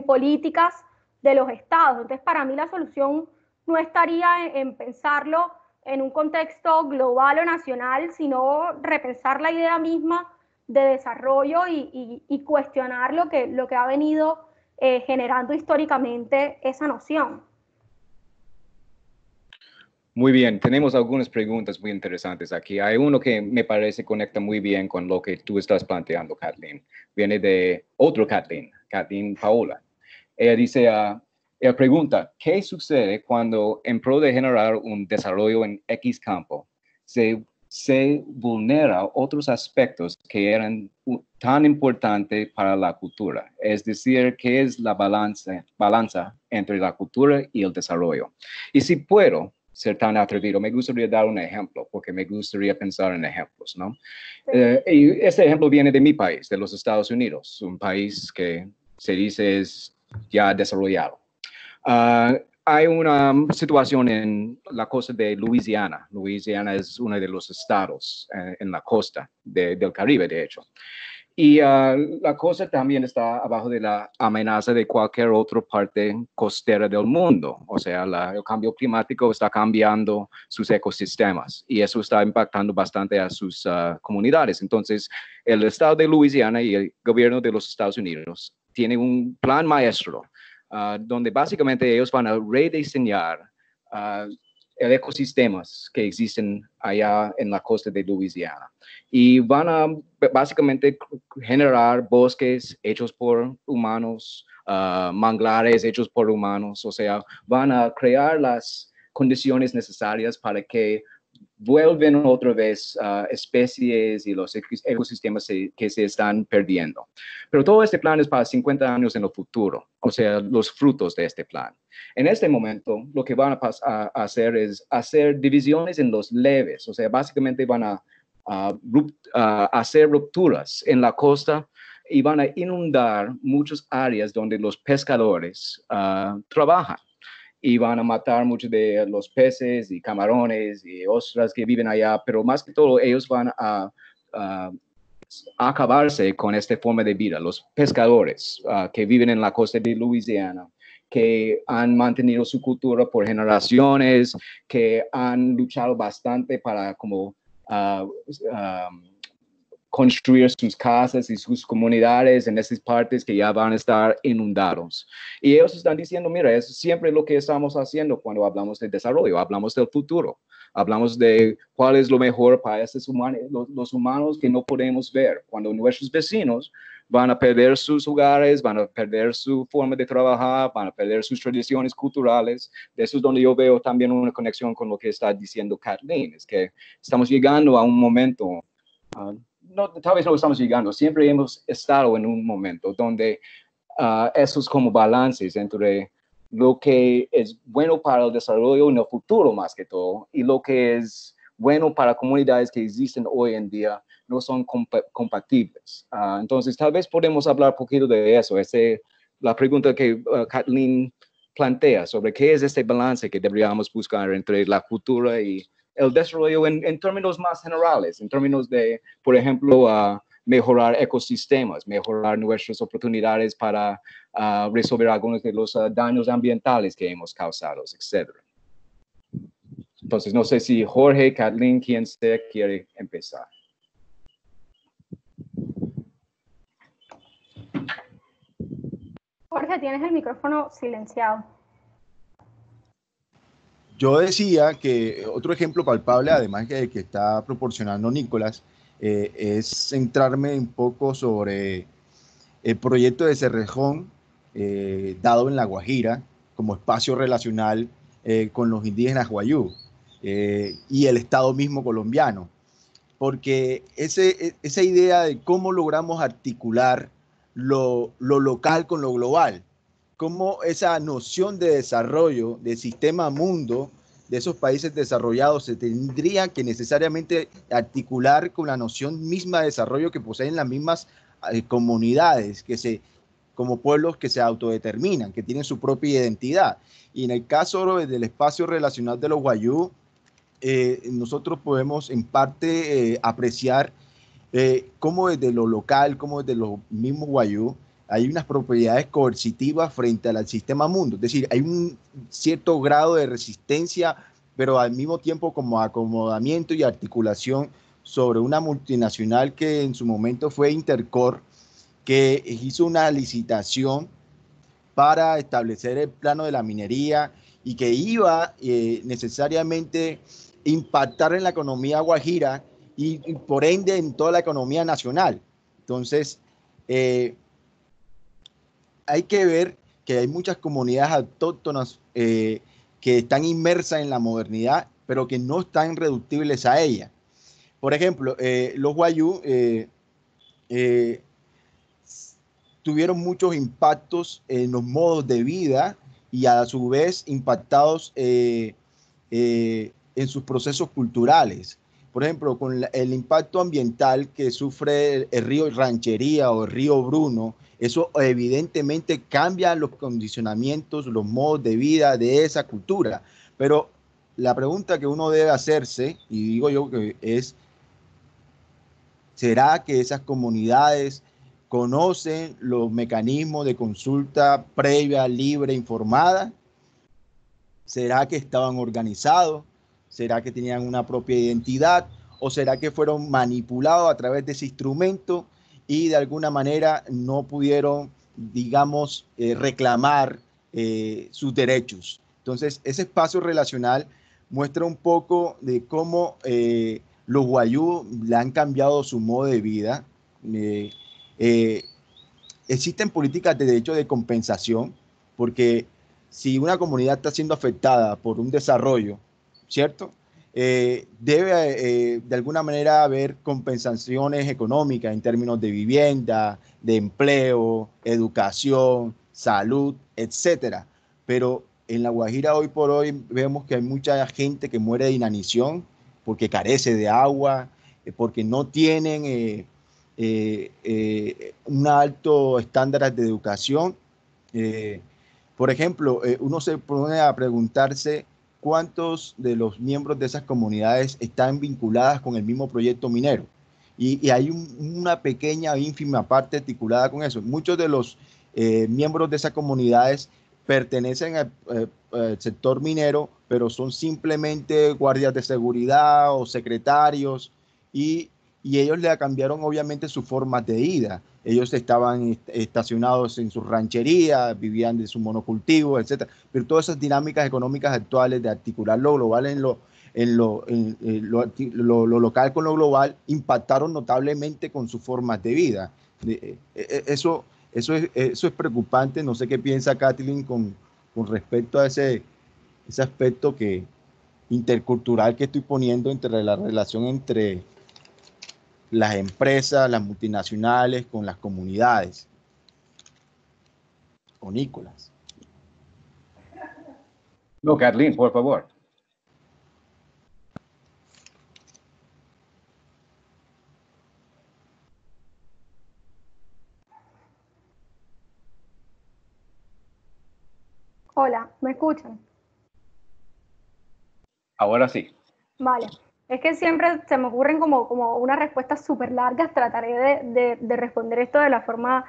políticas de los estados. Entonces, para mí la solución no estaría en pensarlo en un contexto global o nacional, sino repensar la idea misma de desarrollo y cuestionar lo que ha venido generando históricamente esa noción. Muy bien, tenemos algunas preguntas muy interesantes aquí. Hay uno que me parece conecta muy bien con lo que tú estás planteando, Kathleen. Viene de otro Kathleen Paola. Ella dice, ella pregunta, ¿qué sucede cuando en pro de generar un desarrollo en X campo se vulnera otros aspectos que eran tan importantes para la cultura? Es decir, ¿qué es la balanza entre la cultura y el desarrollo? Y si puedo ser tan atrevido, me gustaría dar un ejemplo, porque me gustaría pensar en ejemplos, ¿no? Sí. Y este ejemplo viene de mi país, de los Estados Unidos, un país que se dice es ya desarrollado. Hay una situación en la costa de Luisiana. Luisiana es uno de los estados en la costa del Caribe, de hecho. Y la cosa también está abajo de la amenaza de cualquier otra parte costera del mundo. O sea, el cambio climático está cambiando sus ecosistemas y eso está impactando bastante a sus comunidades. Entonces, el estado de Luisiana y el gobierno de los Estados Unidos tienen un plan maestro donde básicamente ellos van a rediseñar el ecosistemas que existen allá en la costa de Luisiana. Y van a básicamente generar bosques hechos por humanos, manglares hechos por humanos, o sea, van a crear las condiciones necesarias para que vuelven otra vez especies y los ecosistemas que se están perdiendo. Pero todo este plan es para 50 años en el futuro, o sea, los frutos de este plan. En este momento, lo que van a hacer es hacer divisiones en los leves, o sea, básicamente van a hacer rupturas en la costa y van a inundar muchas áreas donde los pescadores trabajan. Y van a matar muchos de los peces y camarones y ostras que viven allá, pero más que todo ellos van a acabarse con esta forma de vida. Los pescadores que viven en la costa de Luisiana, que han mantenido su cultura por generaciones, que han luchado bastante para como construir sus casas y sus comunidades en esas partes que ya van a estar inundados. Y ellos están diciendo, mira, es siempre lo que estamos haciendo cuando hablamos de desarrollo, hablamos del futuro, hablamos de cuál es lo mejor para estos humanos, los humanos que no podemos ver, cuando nuestros vecinos van a perder sus hogares, van a perder su forma de trabajar, van a perder sus tradiciones culturales. De eso es donde yo veo también una conexión con lo que está diciendo Kathleen, es que estamos llegando a un momento no, tal vez no estamos llegando, siempre hemos estado en un momento donde esos como balances entre lo que es bueno para el desarrollo en el futuro más que todo y lo que es bueno para comunidades que existen hoy en día no son compatibles. Entonces tal vez podemos hablar un poquito de eso, la pregunta que Kathleen plantea sobre qué es este balance que deberíamos buscar entre la cultura y el desarrollo en términos más generales, en términos de, por ejemplo, mejorar ecosistemas, mejorar nuestras oportunidades para resolver algunos de los daños ambientales que hemos causado, etc. Entonces, no sé si Jorge, Kathleen, quien sea, quiere empezar. Jorge, tienes el micrófono silenciado. Yo decía que otro ejemplo palpable, además que está proporcionando Nicolás, es centrarme un poco sobre el proyecto de Cerrejón, dado en La Guajira, como espacio relacional con los indígenas guayú y el Estado mismo colombiano. Porque esa idea de cómo logramos articular lo local con lo global, cómo esa noción de desarrollo, de sistema mundo, de esos países desarrollados se tendría que necesariamente articular con la noción misma de desarrollo que poseen las mismas comunidades, como pueblos que se autodeterminan, que tienen su propia identidad. Y en el caso del espacio relacional de los guayú, nosotros podemos en parte apreciar cómo desde lo local, cómo desde los mismos guayú, hay unas propiedades coercitivas frente al sistema mundo. Es decir, hay un cierto grado de resistencia, pero al mismo tiempo como acomodamiento y articulación sobre una multinacional que en su momento fue Intercor, que hizo una licitación para establecer el plano de la minería y que iba necesariamente impactar en la economía guajira y por ende en toda la economía nacional. Entonces, hay que ver que hay muchas comunidades autóctonas que están inmersas en la modernidad, pero que no están reductibles a ella. Por ejemplo, los guayú tuvieron muchos impactos en los modos de vida y a su vez impactados en sus procesos culturales. Por ejemplo, con el impacto ambiental que sufre el río Ranchería o el río Bruno, eso evidentemente cambia los condicionamientos, los modos de vida de esa cultura. Pero la pregunta que uno debe hacerse, y digo yo que es, ¿será que esas comunidades conocen los mecanismos de consulta previa, libre, informada? ¿Será que estaban organizados? ¿Será que tenían una propia identidad? ¿O será que fueron manipulados a través de ese instrumento y de alguna manera no pudieron, digamos, reclamar sus derechos? Entonces, ese espacio relacional muestra un poco de cómo los guayú le han cambiado su modo de vida. Eh, eh, Existen políticas de derecho de compensación, porque si una comunidad está siendo afectada por un desarrollo, ¿cierto? Debe de alguna manera haber compensaciones económicas en términos de vivienda, de empleo, educación, salud, etcétera. Pero en La Guajira hoy por hoy vemos que hay mucha gente que muere de inanición porque carece de agua, porque no tienen un alto estándar de educación. Eh, por ejemplo, uno se pone a preguntarse cuántos de los miembros de esas comunidades están vinculadas con el mismo proyecto minero. Y hay una pequeña, ínfima parte articulada con eso. Muchos de los miembros de esas comunidades pertenecen al sector minero, pero son simplemente guardias de seguridad o secretarios, y, y ellos le cambiaron obviamente sus formas de vida. Ellos estaban estacionados en sus rancherías, vivían de su monocultivo, etcétera. Pero todas esas dinámicas económicas actuales de articular lo global lo local con lo global impactaron notablemente con sus formas de vida. Eso es preocupante. No sé qué piensa Kathleen con respecto a ese aspecto intercultural que estoy poniendo entre la relación entre las empresas, las multinacionales, con las comunidades. O Nicolás. No, Kathleen, por favor. Hola, ¿me escuchan? Ahora sí. Vale. Es que siempre se me ocurren como unas respuestas súper largas. Trataré de responder esto de la forma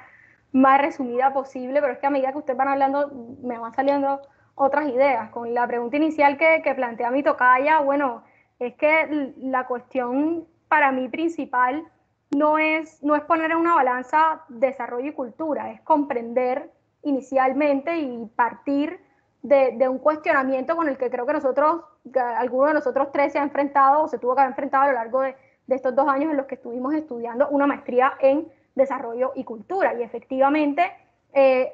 más resumida posible, pero es que a medida que ustedes van hablando me van saliendo otras ideas. Con la pregunta inicial que plantea mi tocaya, bueno, es que la cuestión para mí principal no es poner en una balanza desarrollo y cultura, es comprender inicialmente y partir de un cuestionamiento con el que creo que alguno de nosotros tres se ha enfrentado o se tuvo que haber enfrentado a lo largo de estos 2 años en los que estuvimos estudiando una maestría en desarrollo y cultura. Y efectivamente,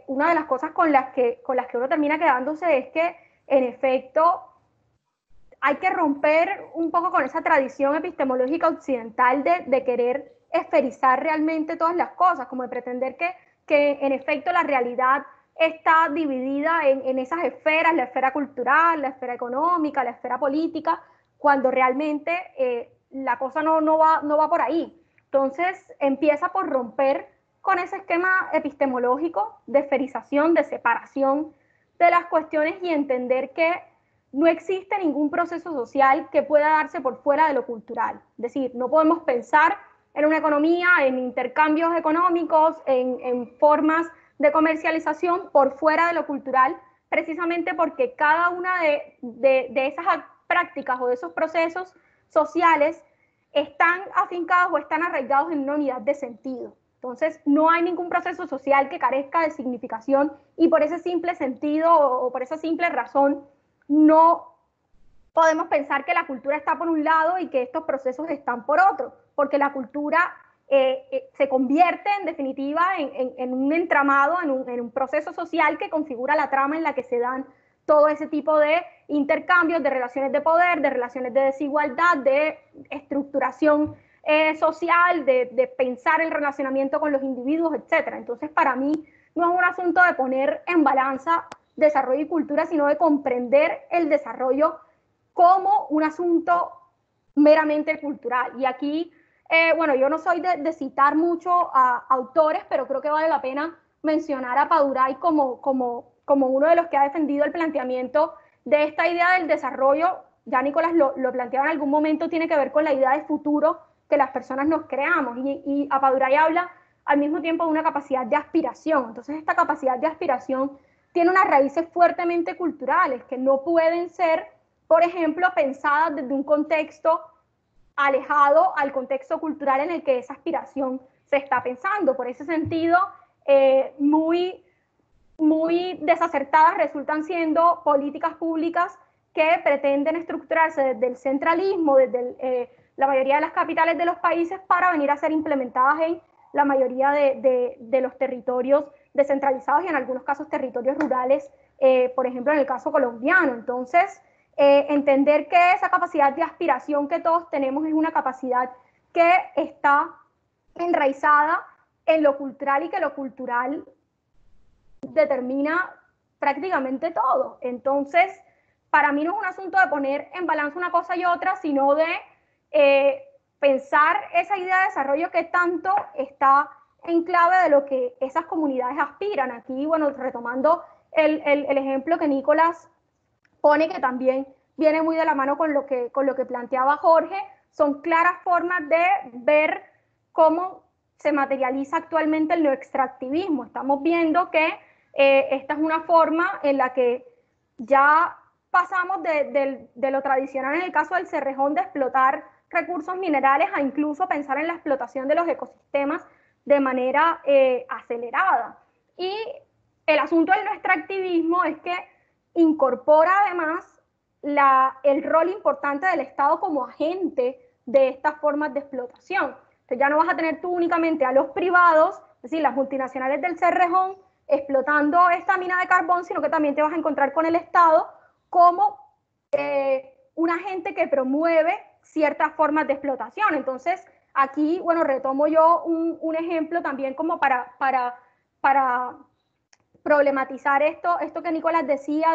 una de las cosas con las que uno termina quedándose es que, en efecto, hay que romper un poco con esa tradición epistemológica occidental de querer esferizar realmente todas las cosas, como de pretender que en efecto la realidad está dividida en esas esferas, la esfera cultural, la esfera económica, la esfera política, cuando realmente la cosa no va por ahí. Entonces empieza por romper con ese esquema epistemológico de esferización, de separación de las cuestiones, y entender que no existe ningún proceso social que pueda darse por fuera de lo cultural. Es decir, no podemos pensar en una economía, en intercambios económicos, en formas de comercialización por fuera de lo cultural, precisamente porque cada una de esas prácticas o de esos procesos sociales están afincados o están arraigados en una unidad de sentido. Entonces, no hay ningún proceso social que carezca de significación, y por ese simple sentido o por esa simple razón no podemos pensar que la cultura está por un lado y que estos procesos están por otro, porque la cultura se convierte en definitiva en un entramado, en un proceso social que configura la trama en la que se dan todo ese tipo de intercambios, de relaciones de poder, de relaciones de desigualdad, de estructuración social, de pensar el relacionamiento con los individuos, etc. Entonces, para mí no es un asunto de poner en balanza desarrollo y cultura, sino de comprender el desarrollo como un asunto meramente cultural. Y aquí, bueno, yo no soy de citar mucho a autores, pero creo que vale la pena mencionar a Paduray como uno de los que ha defendido el planteamiento de esta idea del desarrollo. Ya Nicolás lo planteaba en algún momento, tiene que ver con la idea de futuro que las personas nos creamos, y a Paduray habla al mismo tiempo de una capacidad de aspiración. Entonces, esta capacidad de aspiración tiene unas raíces fuertemente culturales que no pueden ser, por ejemplo, pensadas desde un contexto alejado al contexto cultural en el que esa aspiración se está pensando. Por ese sentido, muy desacertadas resultan siendo políticas públicas que pretenden estructurarse desde el centralismo, desde la mayoría de las capitales de los países para venir a ser implementadas en la mayoría de los territorios descentralizados y en algunos casos territorios rurales, por ejemplo en el caso colombiano. Entonces, entender que esa capacidad de aspiración que todos tenemos es una capacidad que está enraizada en lo cultural y que lo cultural determina prácticamente todo. Entonces, para mí no es un asunto de poner en balance una cosa y otra, sino de pensar esa idea de desarrollo que tanto está en clave de lo que esas comunidades aspiran. Aquí, bueno, retomando el ejemplo que Nicolás pone, que también viene muy de la mano con lo que planteaba Jorge, son claras formas de ver cómo se materializa actualmente el neoextractivismo. Estamos viendo que esta es una forma en la que ya pasamos de lo tradicional en el caso del Cerrejón, de explotar recursos minerales, a incluso pensar en la explotación de los ecosistemas de manera acelerada. Y el asunto del neoextractivismo es que incorpora además el rol importante del Estado como agente de estas formas de explotación. Entonces ya no vas a tener tú únicamente a los privados, es decir, las multinacionales del Cerrejón, explotando esta mina de carbón, sino que también te vas a encontrar con el Estado como un agente que promueve ciertas formas de explotación. Entonces, aquí, bueno, retomo yo un ejemplo también como para problematizar esto que Nicolás decía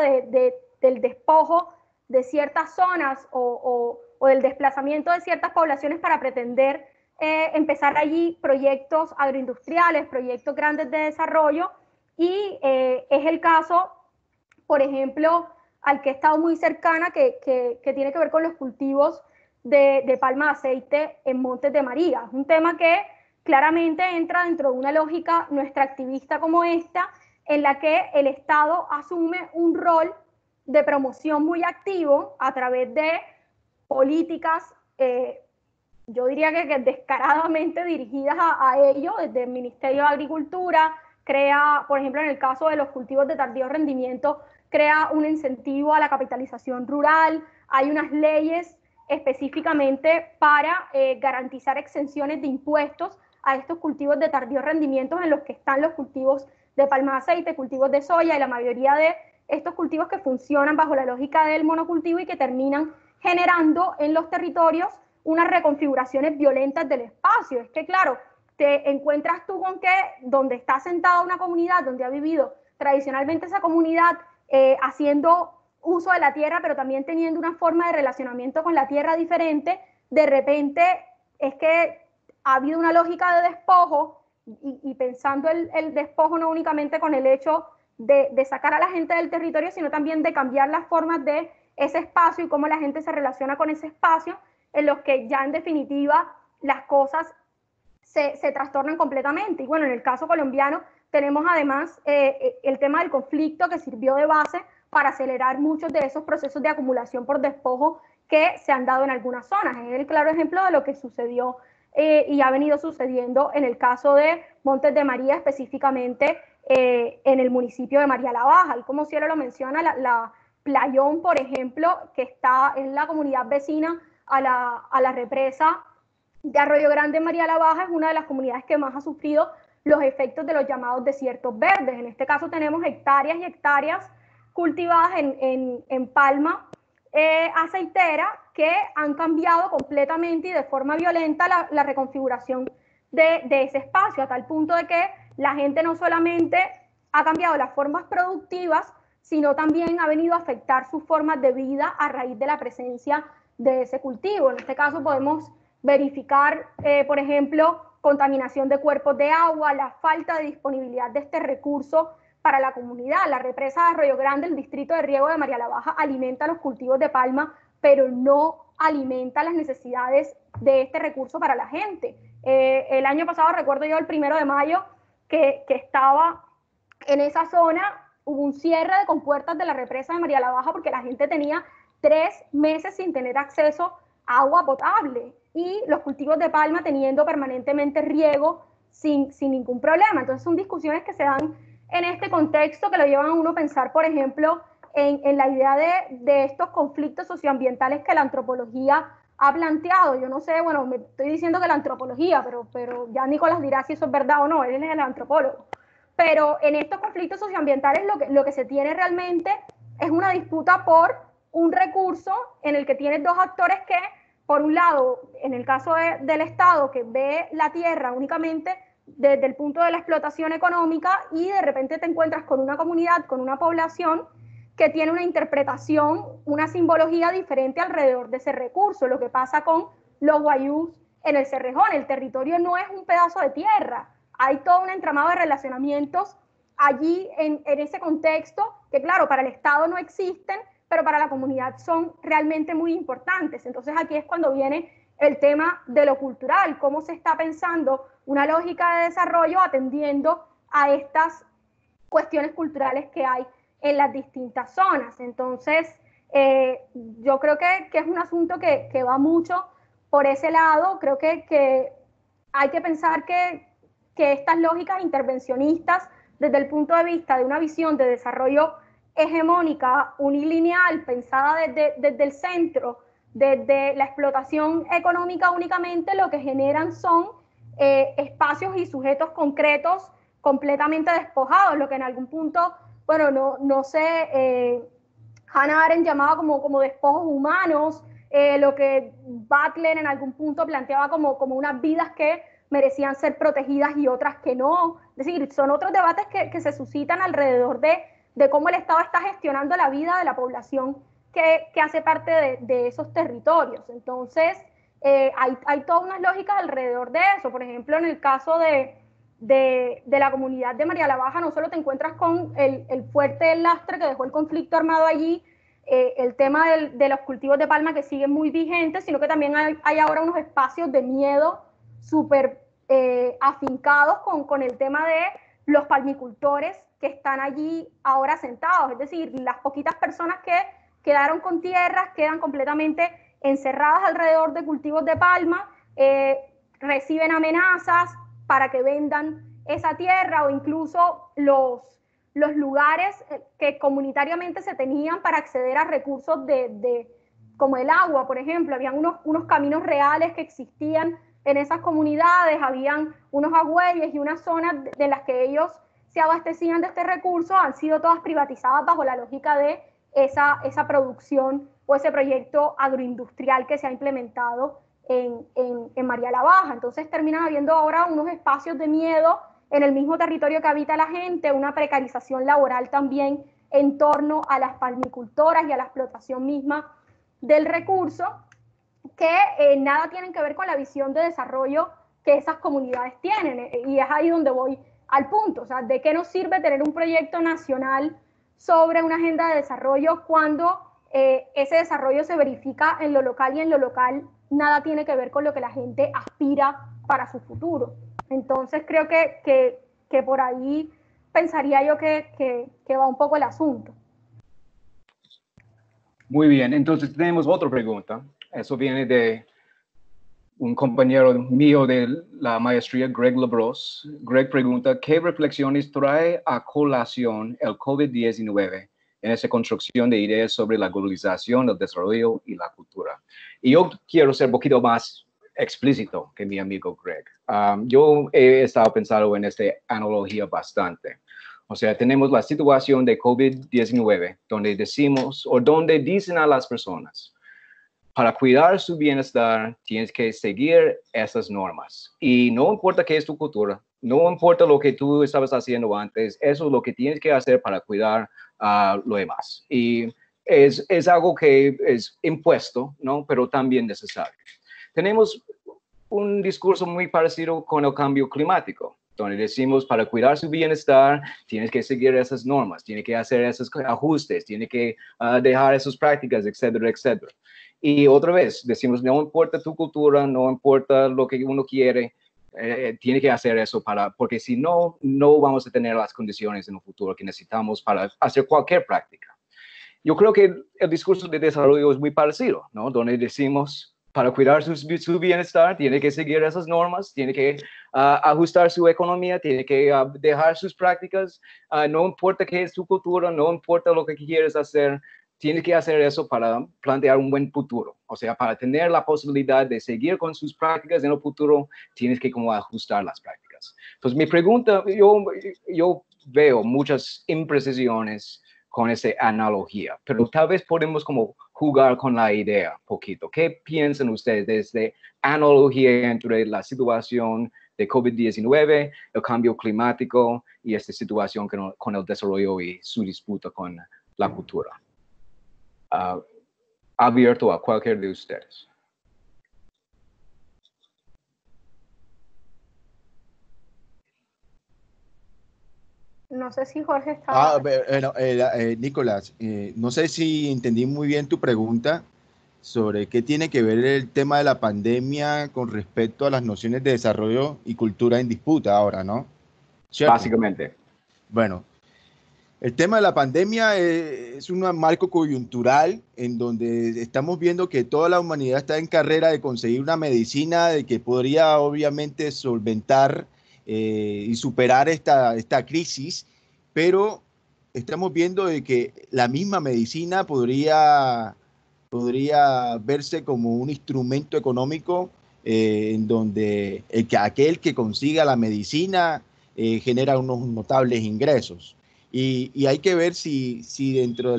del despojo de ciertas zonas o del desplazamiento de ciertas poblaciones para pretender empezar allí proyectos agroindustriales, proyectos grandes de desarrollo, y es el caso, por ejemplo, al que he estado muy cercana, que tiene que ver con los cultivos de palma de aceite en Montes de María. Es un tema que claramente entra dentro de una lógica nuestra activista como esta, en la que el Estado asume un rol de promoción muy activo a través de políticas, yo diría que descaradamente dirigidas a ello, desde el Ministerio de Agricultura, crea, por ejemplo, en el caso de los cultivos de tardío rendimiento, crea un incentivo a la capitalización rural, hay unas leyes específicamente para garantizar exenciones de impuestos a estos cultivos de tardío rendimiento, en los que están los cultivos de palma de aceite, cultivos de soya y la mayoría de estos cultivos que funcionan bajo la lógica del monocultivo y que terminan generando en los territorios unas reconfiguraciones violentas del espacio. Es que, claro, te encuentras tú con que donde está sentada una comunidad, donde ha vivido tradicionalmente esa comunidad haciendo uso de la tierra, pero también teniendo una forma de relacionamiento con la tierra diferente, de repente es que ha habido una lógica de despojo y pensando el despojo no únicamente con el hecho de sacar a la gente del territorio, sino también de cambiar las formas de ese espacio y cómo la gente se relaciona con ese espacio, en los que ya en definitiva las cosas se trastornan completamente. Y bueno, en el caso colombiano tenemos además el tema del conflicto, que sirvió de base para acelerar muchos de esos procesos de acumulación por despojo que se han dado en algunas zonas. Es el claro ejemplo de lo que sucedió y ha venido sucediendo en el caso de Montes de María, específicamente en el municipio de María la Baja. Y como Cielo lo menciona, la Playón, por ejemplo, que está en la comunidad vecina a la represa de Arroyo Grande en María la Baja, es una de las comunidades que más ha sufrido los efectos de los llamados desiertos verdes. En este caso tenemos hectáreas y hectáreas cultivadas en palma aceitera, que han cambiado completamente y de forma violenta la reconfiguración de ese espacio, a tal punto de que la gente no solamente ha cambiado las formas productivas, sino también ha venido a afectar sus formas de vida a raíz de la presencia de ese cultivo. En este caso podemos verificar, por ejemplo, contaminación de cuerpos de agua, la falta de disponibilidad de este recurso para la comunidad. La represa de Arroyo Grande, el distrito de riego de María la Baja, alimenta los cultivos de palma, pero no alimenta las necesidades de este recurso para la gente. El año pasado, recuerdo yo, el 1 de mayo, que estaba en esa zona, hubo un cierre de compuertas de la represa de María la Baja porque la gente tenía 3 meses sin tener acceso a agua potable y los cultivos de palma teniendo permanentemente riego sin ningún problema. Entonces son discusiones que se dan en este contexto, que lo llevan a uno a pensar, por ejemplo, en la idea de estos conflictos socioambientales que la antropología ha planteado. Yo no sé, bueno, me estoy diciendo que la antropología, pero ya Nicolás dirá si eso es verdad o no, él es el antropólogo. Pero en estos conflictos socioambientales lo que se tiene realmente es una disputa por un recurso en el que tienes dos actores que, por un lado, en el caso del Estado, que ve la tierra únicamente desde el punto de la explotación económica, y de repente te encuentras con una comunidad, con una población que tiene una interpretación, una simbología diferente alrededor de ese recurso. Lo que pasa con los guayús en el Cerrejón, el territorio no es un pedazo de tierra, hay todo un entramado de relacionamientos allí en ese contexto que, claro, para el Estado no existen, pero para la comunidad son realmente muy importantes. Entonces aquí es cuando viene el tema de lo cultural, cómo se está pensando una lógica de desarrollo atendiendo a estas cuestiones culturales que hay en las distintas zonas. Entonces, yo creo que es un asunto que va mucho por ese lado. Creo que hay que pensar que estas lógicas intervencionistas, desde el punto de vista de una visión de desarrollo hegemónica, unilineal, pensada desde el centro, desde la explotación económica únicamente, lo que generan son espacios y sujetos concretos completamente despojados, lo que en algún punto, bueno, no sé, Hannah Arendt llamaba como despojos humanos, lo que Butler en algún punto planteaba como unas vidas que merecían ser protegidas y otras que no. Es decir, son otros debates que se suscitan alrededor de cómo el Estado está gestionando la vida de la población que hace parte de esos territorios. Entonces, hay todas unas lógicas alrededor de eso. Por ejemplo, en el caso de la comunidad de María la Baja, no solo te encuentras con el fuerte lastre que dejó el conflicto armado allí, el tema de los cultivos de palma que siguen muy vigentes, sino que también hay ahora unos espacios de miedo súper afincados con el tema de los palmicultores que están allí ahora sentados. Es decir, las poquitas personas que quedaron con tierras quedan completamente encerradas alrededor de cultivos de palma, reciben amenazas para que vendan esa tierra, o incluso los lugares que comunitariamente se tenían para acceder a recursos como el agua, por ejemplo. Habían unos caminos reales que existían en esas comunidades, habían unos agüeyes y unas zonas de las que ellos se abastecían de este recurso, han sido todas privatizadas bajo la lógica de esa producción o ese proyecto agroindustrial que se ha implementado en María la Baja. Entonces terminan habiendo ahora unos espacios de miedo en el mismo territorio que habita la gente, una precarización laboral también en torno a las palmicultoras y a la explotación misma del recurso, que nada tienen que ver con la visión de desarrollo que esas comunidades tienen. Y es ahí donde voy al punto. O sea, ¿de qué nos sirve tener un proyecto nacional sobre una agenda de desarrollo cuando ese desarrollo se verifica en lo local, y en lo local nada tiene que ver con lo que la gente aspira para su futuro? Entonces creo que por ahí pensaría yo que va un poco el asunto. Muy bien, entonces tenemos otra pregunta. Eso viene de un compañero mío de la maestría, Greg Labros. Greg pregunta, ¿qué reflexiones trae a colación el COVID-19 en esa construcción de ideas sobre la globalización, el desarrollo y la cultura? Y yo quiero ser un poquito más explícito que mi amigo Greg. Yo he estado pensando en esta analogía bastante. O sea, tenemos la situación de COVID-19, donde decimos, o donde dicen a las personas, para cuidar su bienestar, tienes que seguir esas normas. Y no importa qué es tu cultura, no importa lo que tú estabas haciendo antes, eso es lo que tienes que hacer para cuidar lo demás. Y es algo que es impuesto, ¿no? Pero también necesario. Tenemos un discurso muy parecido con el cambio climático, donde decimos, para cuidar su bienestar, tienes que seguir esas normas, tienes que hacer esos ajustes, tienes que dejar esas prácticas, etcétera, etcétera. Y otra vez, decimos, no importa tu cultura, no importa lo que uno quiere, tiene que hacer eso porque si no, no vamos a tener las condiciones en el futuro que necesitamos para hacer cualquier práctica. Yo creo que el discurso de desarrollo es muy parecido, ¿no? Donde decimos, para cuidar su bienestar, tiene que seguir esas normas, tiene que ajustar su economía, tiene que dejar sus prácticas, no importa qué es tu cultura, no importa lo que quieres hacer, tiene que hacer eso para plantear un buen futuro. O sea, para tener la posibilidad de seguir con sus prácticas en el futuro, tienes que como ajustar las prácticas. Entonces, mi pregunta, yo veo muchas imprecisiones con esa analogía, pero tal vez podemos como jugar con la idea un poquito. ¿Qué piensan ustedes de esta analogía entre la situación de COVID-19, el cambio climático y esta situación con el desarrollo y su disputa con la cultura? Abierto a cualquier de ustedes. No sé si Jorge está... Nicolás, no sé si entendí muy bien tu pregunta sobre qué tiene que ver el tema de la pandemia con respecto a las nociones de desarrollo y cultura en disputa ahora, ¿no? ¿Cierto? Básicamente. Bueno, el tema de la pandemia es un marco coyuntural en donde estamos viendo que toda la humanidad está en carrera de conseguir una medicina de que podría obviamente solventar y superar esta crisis, pero estamos viendo de que la misma medicina podría verse como un instrumento económico en donde aquel que consiga la medicina genera unos notables ingresos. Y hay que ver si dentro de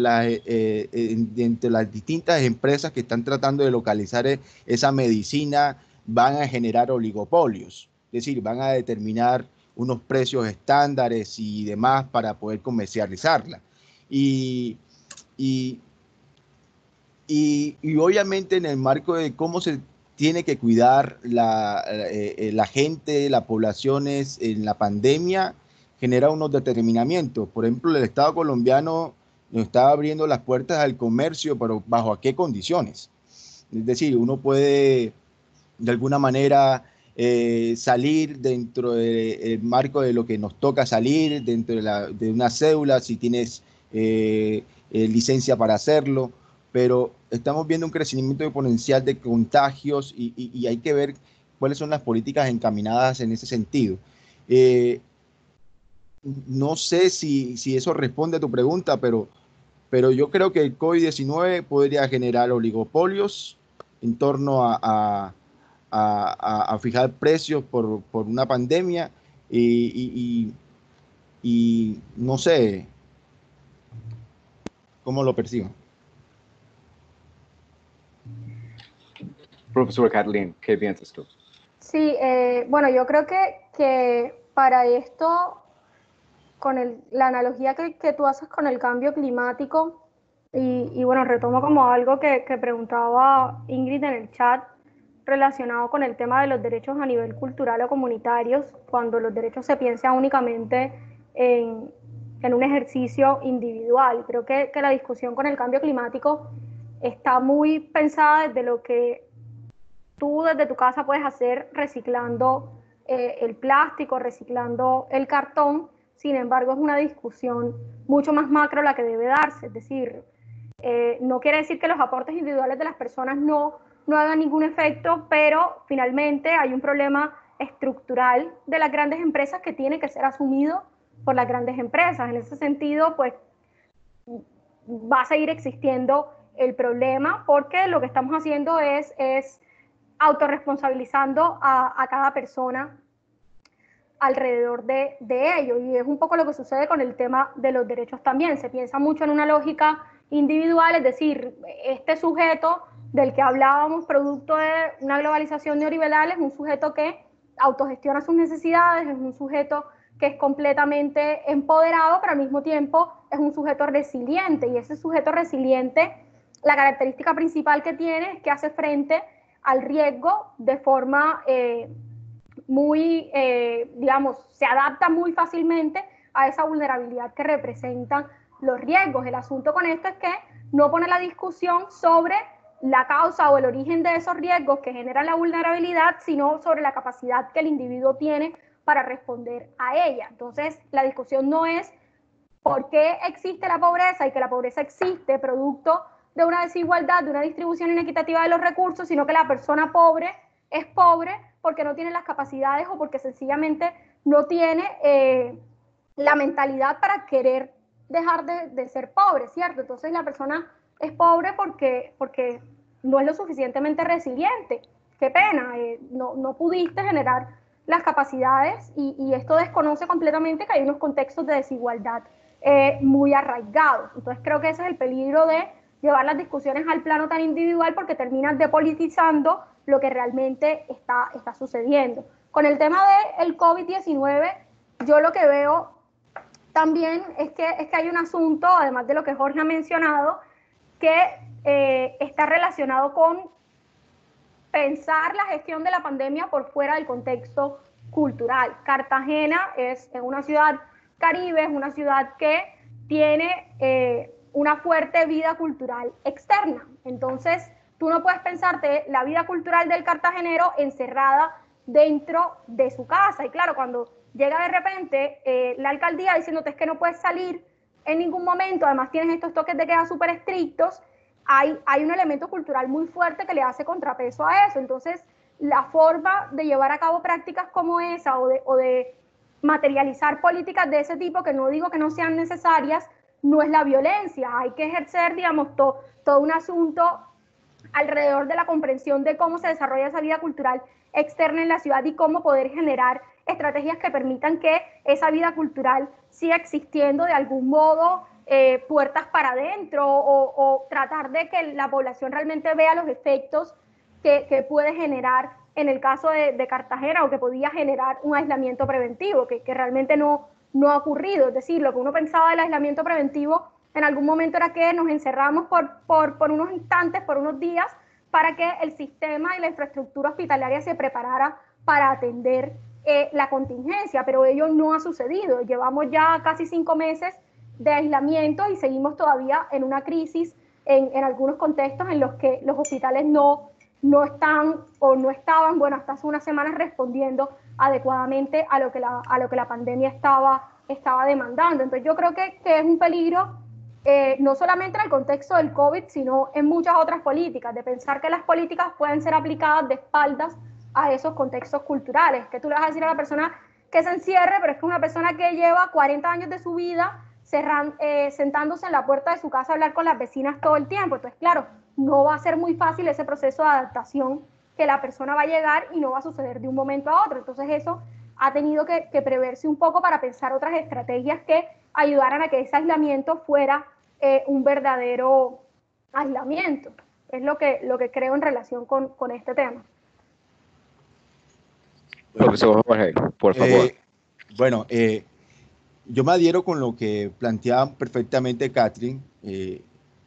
las distintas empresas que están tratando de localizar esa medicina van a generar oligopolios, es decir, van a determinar unos precios estándares y demás para poder comercializarla. Y, y, y obviamente en el marco de cómo se tiene que cuidar la gente, las poblaciones en la pandemia, genera unos determinamientos. Por ejemplo, el Estado colombiano nos está abriendo las puertas al comercio, pero ¿bajo a qué condiciones? Es decir, uno puede de alguna manera salir dentro del marco de lo que nos toca salir, dentro de una cédula, si tienes licencia para hacerlo, pero estamos viendo un crecimiento exponencial de contagios y hay que ver cuáles son las políticas encaminadas en ese sentido. No sé si eso responde a tu pregunta, pero yo creo que el COVID-19 podría generar oligopolios en torno a fijar precios por una pandemia y no sé cómo lo percibo. Profesor Kathleen, ¿qué piensas tú? Sí, bueno, yo creo que para esto, con la analogía que tú haces con el cambio climático, y bueno, retomo como algo que preguntaba Ingrid en el chat, relacionado con el tema de los derechos a nivel cultural o comunitarios, cuando los derechos se piensan únicamente en un ejercicio individual. Creo que la discusión con el cambio climático está muy pensada desde lo que tú desde tu casa puedes hacer reciclando el plástico, reciclando el cartón. Sin embargo, es una discusión mucho más macro la que debe darse. Es decir, no quiere decir que los aportes individuales de las personas no hagan ningún efecto, pero finalmente hay un problema estructural de las grandes empresas que tiene que ser asumido por las grandes empresas. En ese sentido, pues va a seguir existiendo el problema porque lo que estamos haciendo es autorresponsabilizando a cada persona alrededor de ello. Y es un poco lo que sucede con el tema de los derechos también. Se piensa mucho en una lógica individual, es decir, este sujeto del que hablábamos, producto de una globalización neoliberal, es un sujeto que autogestiona sus necesidades, es un sujeto que es completamente empoderado, pero al mismo tiempo es un sujeto resiliente. Y ese sujeto resiliente, la característica principal que tiene es que hace frente al riesgo de forma muy, digamos, se adapta muy fácilmente a esa vulnerabilidad que representan los riesgos. El asunto con esto es que no pone la discusión sobre la causa o el origen de esos riesgos que generan la vulnerabilidad, sino sobre la capacidad que el individuo tiene para responder a ella. Entonces, la discusión no es por qué existe la pobreza y que la pobreza existe producto de una desigualdad, de una distribución inequitativa de los recursos, sino que la persona pobre es pobre porque no tiene las capacidades o porque sencillamente no tiene la mentalidad para querer dejar de ser pobre, ¿cierto? Entonces la persona es pobre porque no es lo suficientemente resiliente. Qué pena, no pudiste generar las capacidades y esto desconoce completamente que hay unos contextos de desigualdad muy arraigados. Entonces creo que ese es el peligro de llevar las discusiones al plano tan individual porque terminan depolitizando lo que realmente está sucediendo. Con el tema del COVID-19, yo lo que veo también es que hay un asunto, además de lo que Jorge ha mencionado, que está relacionado con pensar la gestión de la pandemia por fuera del contexto cultural. Cartagena es una ciudad caribe, es una ciudad que tiene una fuerte vida cultural externa. Entonces, tú no puedes pensarte la vida cultural del cartagenero encerrada dentro de su casa. Y claro, cuando llega de repente la alcaldía diciéndote es que no puedes salir en ningún momento, además tienes estos toques de queda súper estrictos, hay un elemento cultural muy fuerte que le hace contrapeso a eso. Entonces, la forma de llevar a cabo prácticas como esa o de materializar políticas de ese tipo, que no digo que no sean necesarias, no es la violencia. Hay que ejercer, digamos, todo un asunto alrededor de la comprensión de cómo se desarrolla esa vida cultural externa en la ciudad y cómo poder generar estrategias que permitan que esa vida cultural siga existiendo de algún modo, puertas para adentro o tratar de que la población realmente vea los efectos que puede generar en el caso de Cartagena o que podía generar un aislamiento preventivo, que realmente no ha ocurrido. Es decir, lo que uno pensaba del aislamiento preventivo en algún momento era que nos encerramos por unos instantes, por unos días, para que el sistema y la infraestructura hospitalaria se preparara para atender la contingencia, pero ello no ha sucedido. Llevamos ya casi 5 meses de aislamiento y seguimos todavía en una crisis en algunos contextos en los que los hospitales no están o no estaban, bueno, hasta hace unas semanas respondiendo adecuadamente a lo que la pandemia estaba demandando. Entonces yo creo que es un peligro no solamente en el contexto del COVID, sino en muchas otras políticas, de pensar que las políticas pueden ser aplicadas de espaldas a esos contextos culturales, que tú le vas a decir a la persona que se encierre, pero es que una persona que lleva 40 años de su vida sentándose en la puerta de su casa a hablar con las vecinas todo el tiempo. Entonces, claro, no va a ser muy fácil ese proceso de adaptación que la persona va a llegar y no va a suceder de un momento a otro. Entonces eso ha tenido que preverse un poco para pensar otras estrategias que ayudaran a que ese aislamiento fuera un verdadero aislamiento. Es lo que creo en relación con este tema. Profesor Jorge, por favor. Bueno, yo me adhiero con lo que planteaba perfectamente Catherine.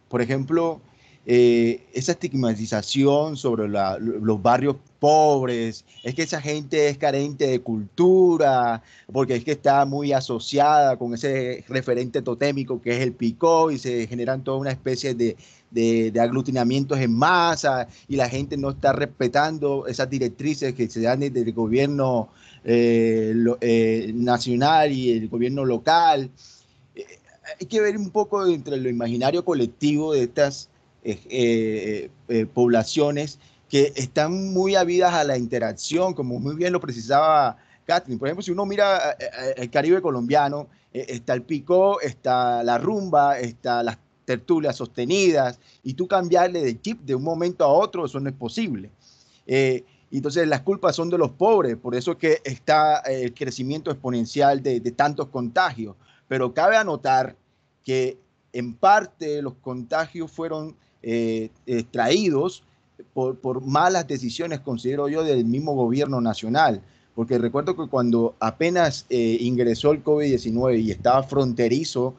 Por ejemplo, esa estigmatización sobre los barrios pobres, es que esa gente es carente de cultura, porque es que está muy asociada con ese referente totémico que es el picó y se generan toda una especie de aglutinamientos en masa y la gente no está respetando esas directrices que se dan desde el gobierno nacional y el gobierno local. Hay que ver un poco entre lo imaginario colectivo de estas poblaciones que están muy habidas a la interacción, como muy bien lo precisaba Catherine. Por ejemplo, si uno mira el Caribe colombiano, está el picó, está la rumba, está las tertulias sostenidas, y tú cambiarle de chip de un momento a otro, eso no es posible. Entonces las culpas son de los pobres, por eso es que está el crecimiento exponencial de tantos contagios. Pero cabe anotar que en parte los contagios fueron traídos por malas decisiones, considero yo, del mismo gobierno nacional. Porque recuerdo que cuando apenas ingresó el COVID-19 y estaba fronterizo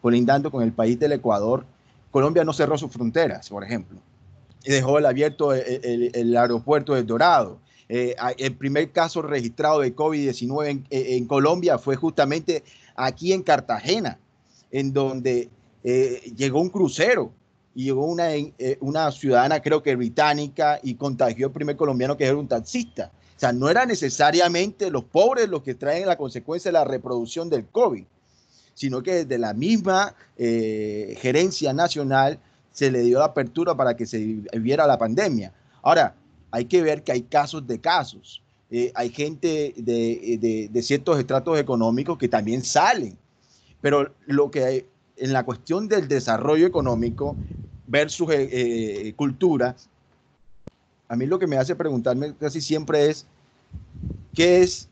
colindando con el país del Ecuador, Colombia no cerró sus fronteras, por ejemplo. Dejó abierto el aeropuerto de Dorado. El primer caso registrado de COVID-19 en Colombia fue justamente aquí en Cartagena, en donde llegó un crucero y llegó una ciudadana, creo que británica, y contagió al primer colombiano, que era un taxista. O sea, no eran necesariamente los pobres los que traen la consecuencia de la reproducción del COVID. sino que desde la misma gerencia nacional se le dio la apertura para que se viera la pandemia. Ahora, hay que ver que hay casos de casos. Hay gente de ciertos estratos económicos que también salen, pero lo que hay, en la cuestión del desarrollo económico versus cultura, a mí lo que me hace preguntarme casi siempre es, ¿qué es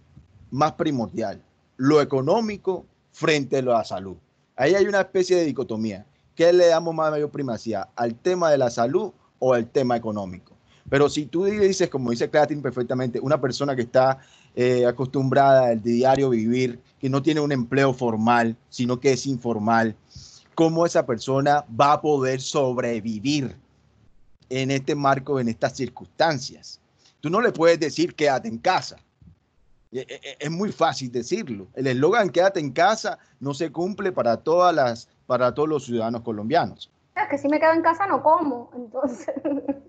más primordial? Lo económico frente a la salud. Ahí hay una especie de dicotomía. ¿Qué le damos más mayor primacía? ¿Al tema de la salud o al tema económico? Pero si tú dices, como dice Clatin perfectamente, una persona que está acostumbrada al diario vivir, que no tiene un empleo formal, sino que es informal, ¿cómo esa persona va a poder sobrevivir en este marco, en estas circunstancias? Tú no le puedes decir quédate en casa. Es muy fácil decirlo. El eslogan quédate en casa no se cumple para todos los ciudadanos colombianos. Es que si me quedo en casa no como, entonces.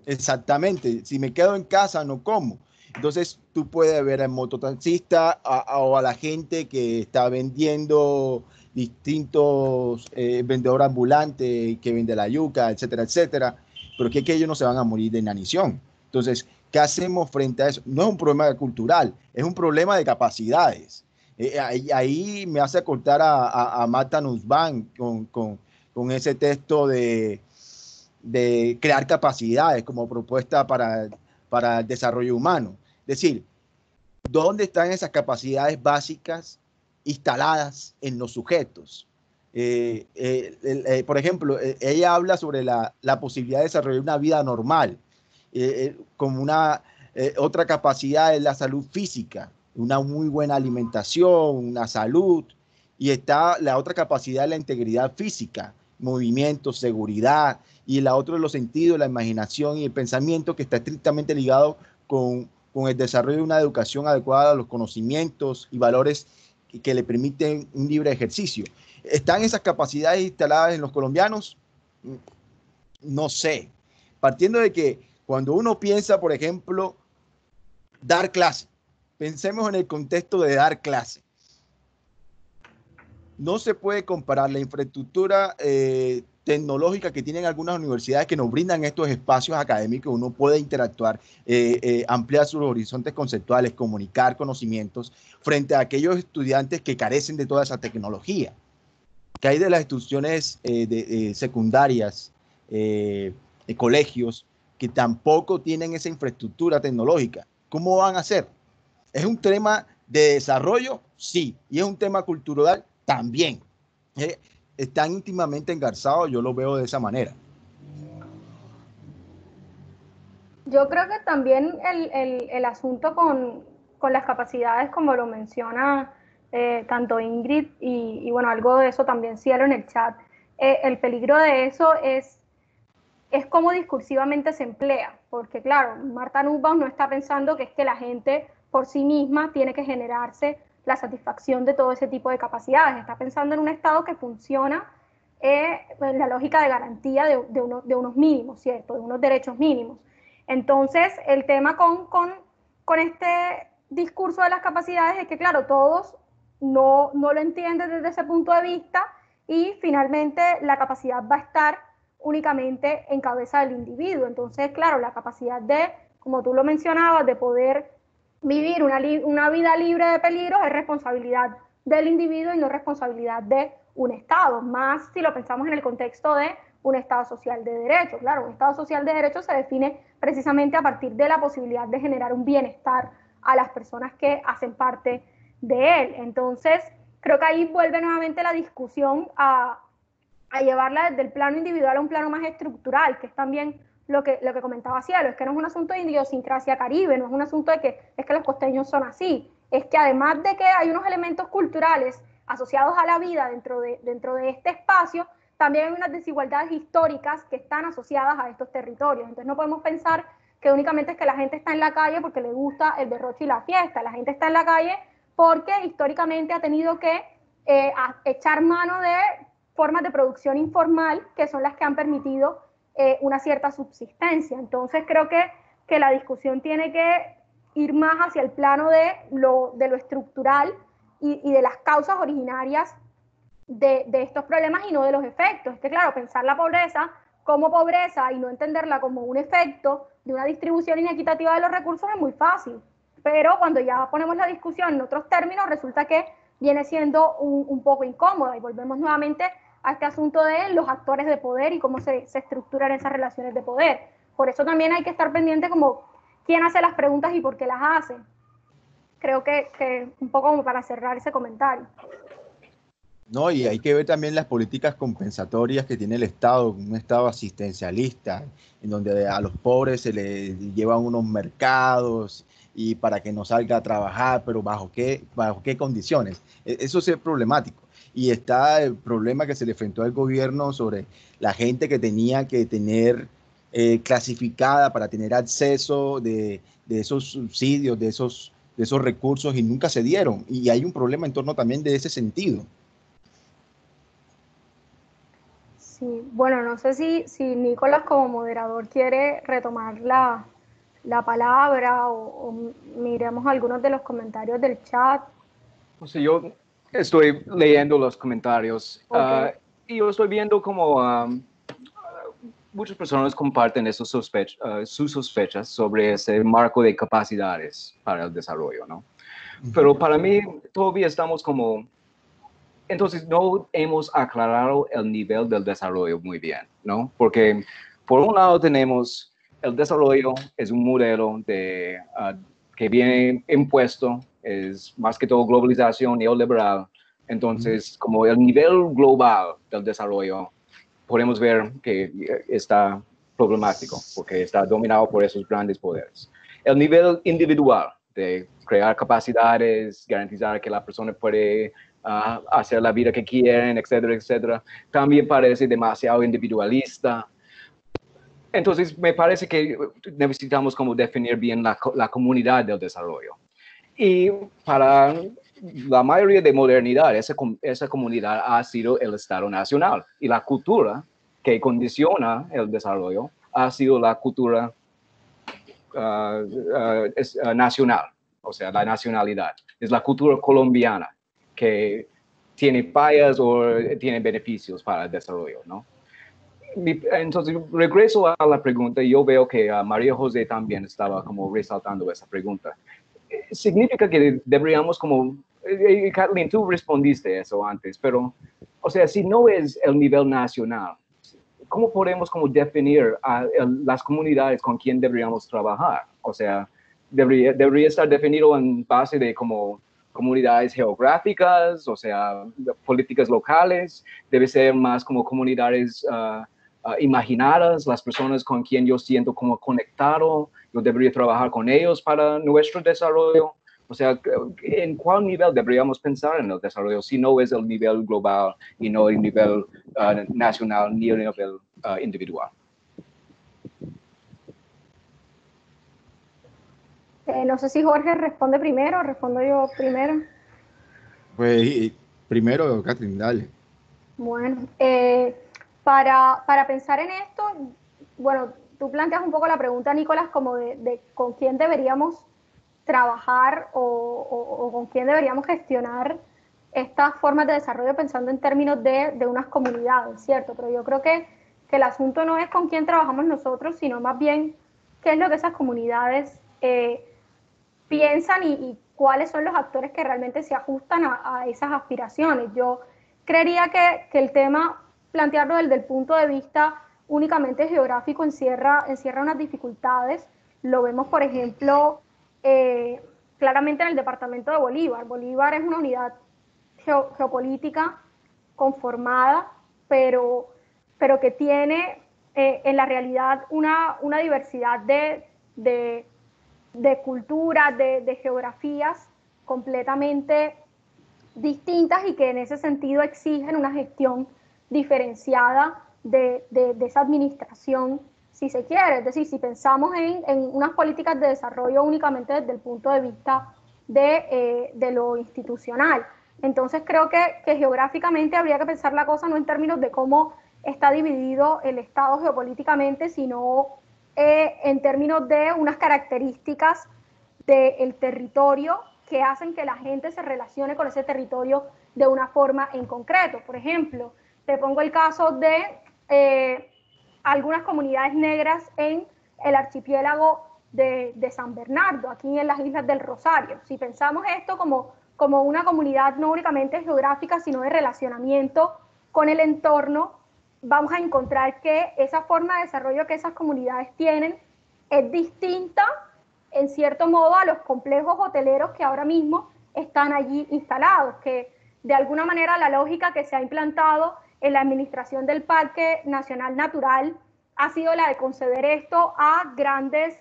Exactamente, si me quedo en casa no como. Entonces tú puedes ver al mototaxista o a la gente que está vendiendo distintos vendedores ambulantes que vende la yuca, etcétera, etcétera, pero que ellos no se van a morir de inanición. Entonces, ¿qué hacemos frente a eso? No es un problema cultural, es un problema de capacidades. Ahí me hace acordar a Marta Nussbaum con ese texto de crear capacidades como propuesta para el desarrollo humano. Es decir, ¿dónde están esas capacidades básicas instaladas en los sujetos? Por ejemplo, ella habla sobre la posibilidad de desarrollar una vida normal, como otra capacidad es la salud física, una muy buena alimentación, una salud, y está la otra capacidad de la integridad física, movimiento, seguridad, y la otra de los sentidos, la imaginación y el pensamiento, que está estrictamente ligado con el desarrollo de una educación adecuada a los conocimientos y valores que le permiten un libre ejercicio. ¿Están esas capacidades instaladas en los colombianos? No sé. Partiendo de que cuando uno piensa, por ejemplo, dar clase, pensemos en el contexto de dar clase. No se puede comparar la infraestructura tecnológica que tienen algunas universidades que nos brindan estos espacios académicos. Uno puede interactuar, ampliar sus horizontes conceptuales, comunicar conocimientos frente a aquellos estudiantes que carecen de toda esa tecnología. Que hay de las instituciones secundarias, colegios, que tampoco tienen esa infraestructura tecnológica. ¿Cómo van a hacer? ¿Es un tema de desarrollo? Sí. ¿Y es un tema cultural? También. Están íntimamente engarzados, yo lo veo de esa manera. Yo creo que también el asunto con las capacidades, como lo menciona tanto Ingrid y bueno, algo de eso también Cielo en el chat, el peligro de eso es cómo discursivamente se emplea, porque claro, Marta Nussbaum no está pensando que es que la gente por sí misma tiene que generarse la satisfacción de todo ese tipo de capacidades, está pensando en un Estado que funciona en la lógica de garantía de unos mínimos, ¿cierto? De unos derechos mínimos. Entonces, el tema con este discurso de las capacidades es que, claro, todos no lo entienden desde ese punto de vista y finalmente la capacidad va a estar únicamente en cabeza del individuo. Entonces, claro, la capacidad de, como tú lo mencionabas, de poder vivir una vida libre de peligros es responsabilidad del individuo y no responsabilidad de un Estado, más si lo pensamos en el contexto de un Estado social de derecho. Claro, un Estado social de derecho se define precisamente a partir de la posibilidad de generar un bienestar a las personas que hacen parte de él. Entonces, creo que ahí vuelve nuevamente la discusión a llevarla desde el plano individual a un plano más estructural, que es también lo que comentaba Cielo, es que no es un asunto de idiosincrasia caribe, no es un asunto de que es que los costeños son así, es que además de que hay unos elementos culturales asociados a la vida dentro de este espacio, también hay unas desigualdades históricas que están asociadas a estos territorios. Entonces no podemos pensar que únicamente es que la gente está en la calle porque le gusta el derroche y la fiesta, la gente está en la calle porque históricamente ha tenido que echar mano de formas de producción informal que son las que han permitido una cierta subsistencia. Entonces creo que la discusión tiene que ir más hacia el plano de lo estructural y de las causas originarias de estos problemas y no de los efectos. Es que claro, pensar la pobreza como pobreza y no entenderla como un efecto de una distribución inequitativa de los recursos es muy fácil. Pero cuando ya ponemos la discusión en otros términos, resulta que viene siendo un poco incómoda y volvemos nuevamente a este asunto de los actores de poder y cómo se estructuran esas relaciones de poder. Por eso también hay que estar pendiente como quién hace las preguntas y por qué las hace. Creo que un poco como para cerrar ese comentario. No, y hay que ver también las políticas compensatorias que tiene el Estado, un Estado asistencialista, en donde a los pobres se les llevan unos mercados y para que no salga a trabajar, pero bajo qué condiciones. Eso es problemático. Y está el problema que se le enfrentó al gobierno sobre la gente que tenía que tener clasificada para tener acceso de esos subsidios, de esos recursos y nunca se dieron. Y hay un problema en torno también de ese sentido. Sí, bueno, no sé si Nicolás como moderador quiere retomar la palabra o miremos algunos de los comentarios del chat. O sea, yo estoy leyendo los comentarios Okay. y yo estoy viendo como muchas personas comparten sus sospechas sobre ese marco de capacidades para el desarrollo, ¿no? Pero para mí todavía estamos como... Entonces, no hemos aclarado el nivel del desarrollo muy bien, ¿no? Porque por un lado tenemos el desarrollo, es un modelo que viene impuesto, es más que todo globalización neoliberal. Entonces, como el nivel global del desarrollo, podemos ver que está problemático, porque está dominado por esos grandes poderes. El nivel individual de crear capacidades, garantizar que la persona puede hacer la vida que quieren, etcétera, etcétera, también parece demasiado individualista. Entonces, me parece que necesitamos como definir bien la comunidad del desarrollo. Y para la mayoría de modernidad, esa comunidad ha sido el Estado Nacional. Y la cultura que condiciona el desarrollo ha sido la cultura nacional, o sea, la nacionalidad. Es la cultura colombiana que tiene fallas o tiene beneficios para el desarrollo, ¿no? Entonces, regreso a la pregunta y yo veo que María José también estaba como resaltando esa pregunta. Significa que deberíamos como, Kathleen, tú respondiste eso antes, pero, o sea, si no es el nivel nacional, ¿cómo podemos como definir las comunidades con quien deberíamos trabajar? O sea, debería estar definido en base de como comunidades geográficas, o sea, políticas locales, debe ser más como comunidades imaginadas, las personas con quien yo siento como conectado, yo debería trabajar con ellos para nuestro desarrollo. O sea, ¿en cuál nivel deberíamos pensar en el desarrollo si no es el nivel global y no el nivel nacional ni el nivel individual? No sé si Jorge responde primero o respondo yo primero. Pues primero, Catherine, dale. Bueno, para pensar en esto, bueno, tú planteas un poco la pregunta, Nicolás, como de con quién deberíamos trabajar o con quién deberíamos gestionar estas formas de desarrollo pensando en términos de unas comunidades, ¿cierto? Pero yo creo que el asunto no es con quién trabajamos nosotros, sino más bien qué es lo que esas comunidades piensan y cuáles son los actores que realmente se ajustan a esas aspiraciones. Yo creería que el tema, plantearlo desde el punto de vista únicamente geográfico, encierra unas dificultades. Lo vemos, por ejemplo, claramente en el departamento de Bolívar. Bolívar es una unidad geopolítica conformada, pero que tiene en la realidad una diversidad de culturas, de geografías completamente distintas y que en ese sentido exigen una gestión diferenciada de esa administración, si se quiere. Es decir, si pensamos en unas políticas de desarrollo únicamente desde el punto de vista de lo institucional. Entonces creo que geográficamente habría que pensar la cosa no en términos de cómo está dividido el Estado geopolíticamente, sino en términos de unas características del territorio que hacen que la gente se relacione con ese territorio de una forma en concreto. Por ejemplo, te pongo el caso de algunas comunidades negras en el archipiélago de San Bernardo, aquí en las Islas del Rosario. Si pensamos esto como una comunidad no únicamente geográfica, sino de relacionamiento con el entorno, vamos a encontrar que esa forma de desarrollo que esas comunidades tienen es distinta, en cierto modo, a los complejos hoteleros que ahora mismo están allí instalados, que de alguna manera la lógica que se ha implantado en la administración del Parque Nacional Natural ha sido la de conceder esto a grandes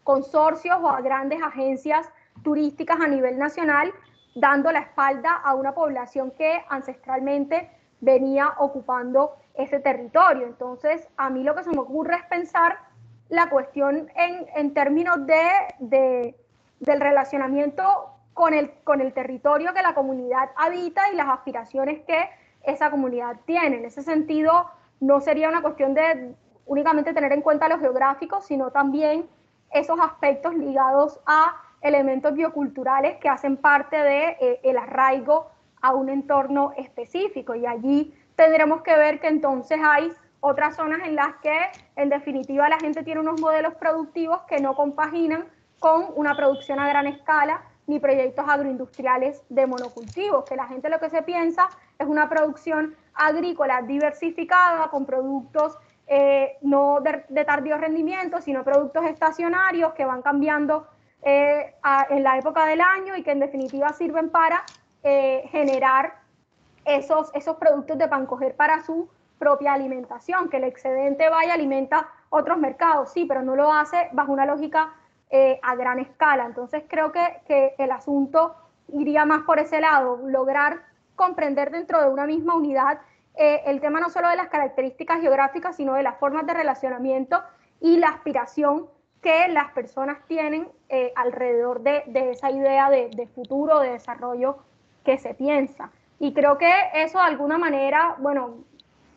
consorcios o a grandes agencias turísticas a nivel nacional, dando la espalda a una población que ancestralmente venía ocupando ese territorio. Entonces, a mí lo que se me ocurre es pensar la cuestión en términos del relacionamiento con el territorio que la comunidad habita y las aspiraciones que esa comunidad tiene. En ese sentido, no sería una cuestión de únicamente tener en cuenta lo geográfico, sino también esos aspectos ligados a elementos bioculturales que hacen parte del arraigo a un entorno específico. Y allí tendremos que ver que entonces hay otras zonas en las que, en definitiva, la gente tiene unos modelos productivos que no compaginan con una producción a gran escala ni proyectos agroindustriales de monocultivos, que la gente lo que se piensa es una producción agrícola diversificada con productos no de tardío rendimiento, sino productos estacionarios que van cambiando en la época del año y que en definitiva sirven para generar esos productos de pancoger para su propia alimentación, que el excedente vaya alimenta otros mercados, sí, pero no lo hace bajo una lógica a gran escala. Entonces creo que el asunto iría más por ese lado, lograr comprender dentro de una misma unidad el tema no solo de las características geográficas, sino de las formas de relacionamiento y la aspiración que las personas tienen alrededor de esa idea de futuro, de desarrollo que se piensa. Y creo que eso de alguna manera, bueno,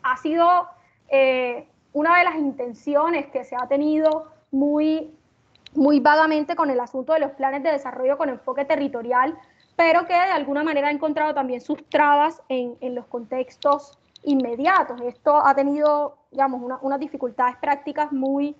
ha sido una de las intenciones que se ha tenido muy vagamente con el asunto de los planes de desarrollo con enfoque territorial, pero que de alguna manera ha encontrado también sus trabas en los contextos inmediatos. Esto ha tenido, digamos, unas dificultades prácticas muy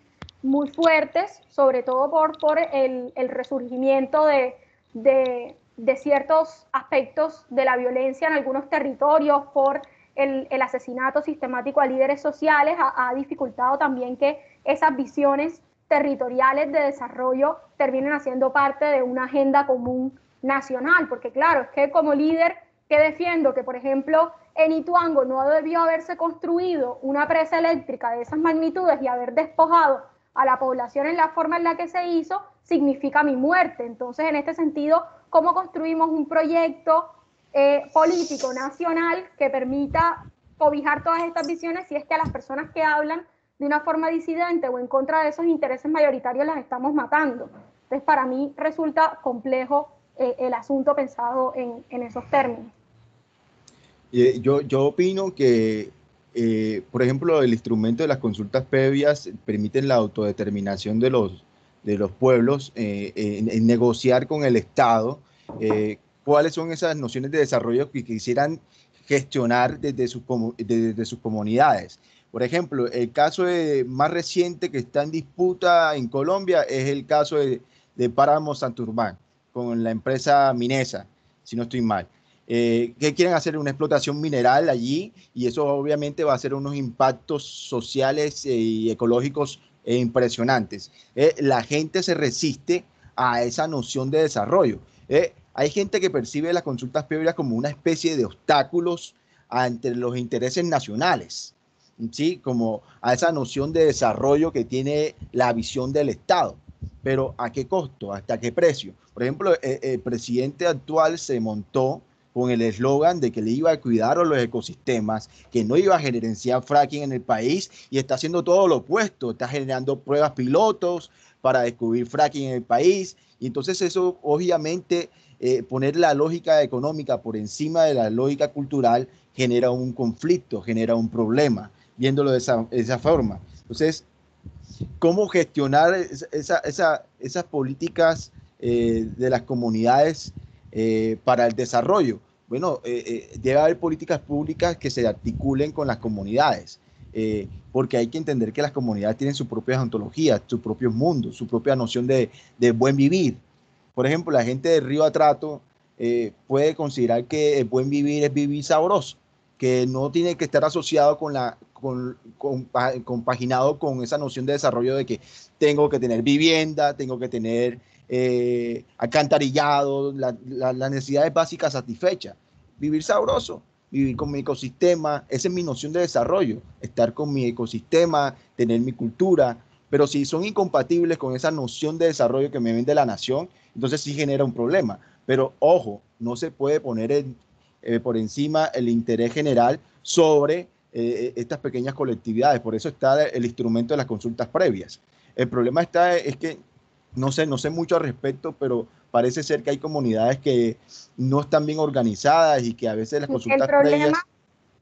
fuertes, sobre todo por el resurgimiento de ciertos aspectos de la violencia en algunos territorios, por el asesinato sistemático a líderes sociales, ha dificultado también que esas visiones territoriales de desarrollo terminen haciendo parte de una agenda común nacional, porque claro, es que como líder que defiendo que, por ejemplo, en Ituango no debió haberse construido una presa eléctrica de esas magnitudes y haber despojado a la población en la forma en la que se hizo, significa mi muerte. Entonces, en este sentido, ¿cómo construimos un proyecto político nacional que permita cobijar todas estas visiones si es que a las personas que hablan de una forma disidente o en contra de esos intereses mayoritarios las estamos matando? Entonces, para mí resulta complejo el asunto pensado en esos términos. Yo opino que, por ejemplo, el instrumento de las consultas previas permiten la autodeterminación de los pueblos en negociar con el Estado cuáles son esas nociones de desarrollo que quisieran gestionar desde sus comunidades. Por ejemplo, el caso más reciente que está en disputa en Colombia es el caso de Páramo Santurbán con la empresa Minesa, si no estoy mal. Que quieren hacer una explotación mineral allí y eso obviamente va a hacer unos impactos sociales y ecológicos impresionantes. La gente se resiste a esa noción de desarrollo. Hay gente que percibe las consultas previas como una especie de obstáculos ante los intereses nacionales, ¿sí? Como a esa noción de desarrollo que tiene la visión del Estado. Pero ¿a qué costo? ¿Hasta qué precio? Por ejemplo, el presidente actual se montó con el eslogan de que le iba a cuidar a los ecosistemas, que no iba a gerenciar fracking en el país y está haciendo todo lo opuesto, está generando pruebas pilotos para descubrir fracking en el país y entonces eso obviamente poner la lógica económica por encima de la lógica cultural genera un conflicto, genera un problema, viéndolo de esa forma. Entonces, ¿cómo gestionar esas políticas de las comunidades para el desarrollo? bueno, debe haber políticas públicas que se articulen con las comunidades, porque hay que entender que las comunidades tienen sus propias ontologías, sus propios mundos, su propia noción de buen vivir. Por ejemplo, la gente de Río Atrato puede considerar que el buen vivir es vivir sabroso, que no tiene que estar asociado compaginado con esa noción de desarrollo de que tengo que tener vivienda, tengo que tener alcantarillado, las necesidades básicas satisfechas. Vivir sabroso, vivir con mi ecosistema, esa es mi noción de desarrollo, estar con mi ecosistema, tener mi cultura, pero si son incompatibles con esa noción de desarrollo que me vende la nación, entonces sí genera un problema. Pero ojo, no se puede poner por encima el interés general sobre estas pequeñas colectividades. Por eso está el instrumento de las consultas previas. El problema es que no sé mucho al respecto, pero parece ser que hay comunidades que no están bien organizadas y que a veces las consultas previas...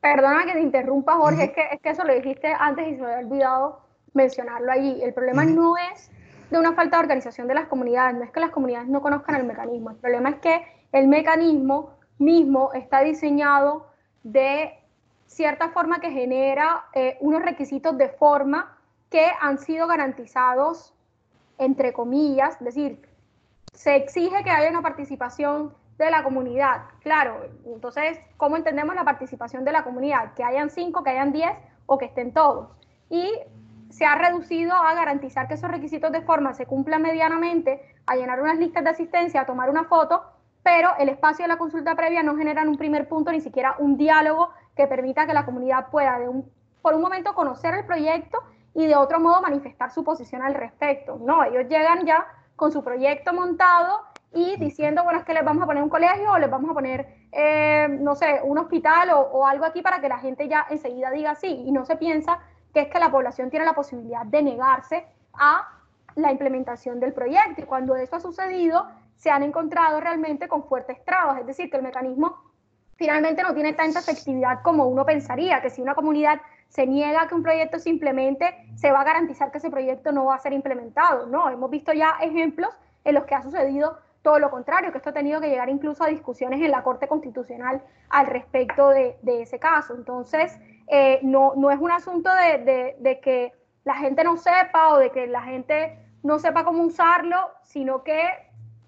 Perdona que te interrumpa, Jorge, es que eso lo dijiste antes y se me había olvidado mencionarlo allí. El problema no es de una falta de organización de las comunidades, no es que las comunidades no conozcan el mecanismo, el problema es que el mecanismo mismo está diseñado de cierta forma que genera unos requisitos de forma que han sido garantizados, entre comillas, es decir, se exige que haya una participación de la comunidad. Claro, entonces, ¿cómo entendemos la participación de la comunidad? Que hayan 5, que hayan 10 o que estén todos. Y se ha reducido a garantizar que esos requisitos de forma se cumplan medianamente, a llenar unas listas de asistencia, a tomar una foto, pero el espacio de la consulta previa no genera en un primer punto ni siquiera un diálogo que permita que la comunidad pueda por un momento conocer el proyecto y de otro modo manifestar su posición al respecto. No, ellos llegan ya con su proyecto montado y diciendo, bueno, es que les vamos a poner un colegio o les vamos a poner, no sé, un hospital o algo aquí para que la gente ya enseguida diga sí, y no se piensa que es que la población tiene la posibilidad de negarse a la implementación del proyecto, y cuando eso ha sucedido, se han encontrado realmente con fuertes trabas, es decir, que el mecanismo finalmente no tiene tanta efectividad como uno pensaría, que si una comunidad se niega a que un proyecto se implemente, se va a garantizar que ese proyecto no va a ser implementado. No, hemos visto ya ejemplos en los que ha sucedido todo lo contrario, que esto ha tenido que llegar incluso a discusiones en la Corte Constitucional al respecto de ese caso. Entonces, no es un asunto de que la gente no sepa o de que la gente no sepa cómo usarlo, sino que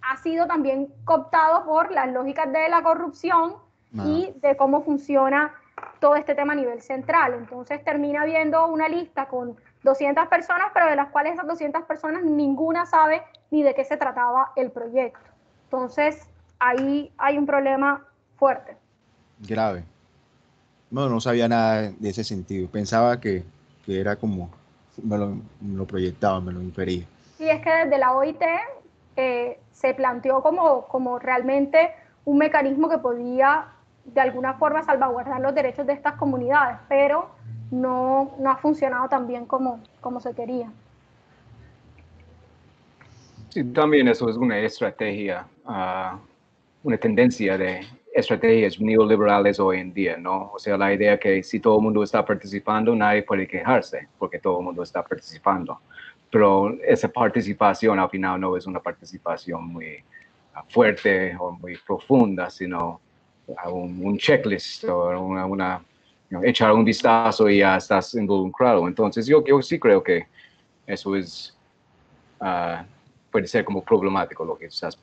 ha sido también cooptado por las lógicas de la corrupción y de cómo funciona todo este tema a nivel central. Entonces termina viendo una lista con 200 personas, pero de las cuales esas 200 personas ninguna sabe ni de qué se trataba el proyecto. Entonces ahí hay un problema fuerte. Grave. No sabía nada de ese sentido. Pensaba que era como me lo proyectaba, me lo infería. Sí, es que desde la OIT se planteó como realmente un mecanismo que podía de alguna forma salvaguardar los derechos de estas comunidades, pero no ha funcionado tan bien como se quería. Sí, también eso es una estrategia, una tendencia de estrategias neoliberales hoy en día, ¿no? O sea, la idea que si todo el mundo está participando, nadie puede quejarse porque todo el mundo está participando. Pero esa participación al final no es una participación muy fuerte o muy profunda, sino un checklist o echar un vistazo y ya estás involucrado. Entonces yo sí creo que eso es, puede ser como problemático lo que estás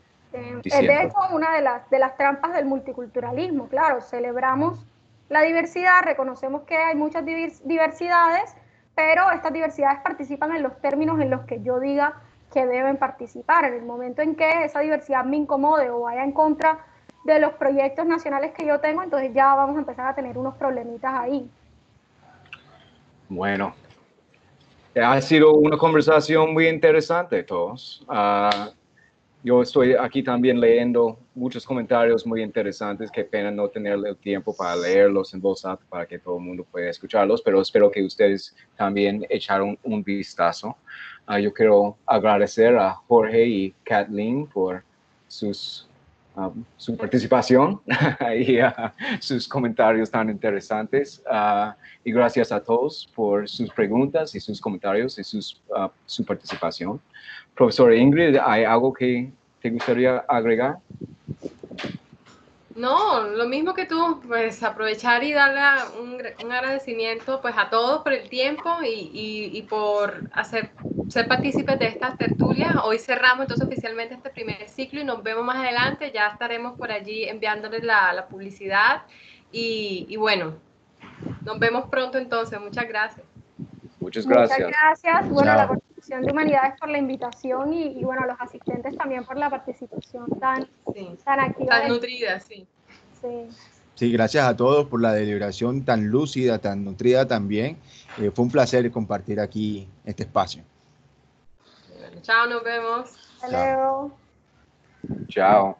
diciendo. Es de hecho una de las trampas del multiculturalismo. Claro, celebramos la diversidad, reconocemos que hay muchas diversidades, pero estas diversidades participan en los términos en los que yo diga que deben participar. En el momento en que esa diversidad me incomode o vaya en contra de los proyectos nacionales que yo tengo, entonces ya vamos a empezar a tener unos problemitas ahí. Bueno, ha sido una conversación muy interesante, todos. Yo estoy aquí también leyendo muchos comentarios muy interesantes. Qué pena no tener el tiempo para leerlos en voz alta para que todo el mundo pueda escucharlos, pero espero que ustedes también echaron un vistazo. Yo quiero agradecer a Jorge y Kathleen por su participación y sus comentarios tan interesantes. Y gracias a todos por sus preguntas y sus comentarios y su participación. Profesora Ingrid, ¿hay algo que te gustaría agregar? No, lo mismo que tú, pues aprovechar y darle un agradecimiento pues a todos por el tiempo y por ser partícipes de estas tertulias. Hoy cerramos entonces oficialmente este primer ciclo y nos vemos más adelante. Ya estaremos por allí enviándoles la publicidad y bueno, nos vemos pronto entonces. Muchas gracias. Muchas Muchas gracias. gracias. Bueno, a la Chao. Coordinación de Humanidades por la invitación y bueno, a los asistentes también por la participación Sí, tan activa. tan nutrida, sí. Sí. Sí, gracias a todos por la deliberación tan lúcida, tan nutrida también. Fue un placer compartir aquí este espacio. Bueno, chao, nos vemos. Hasta Chao. luego. Chao.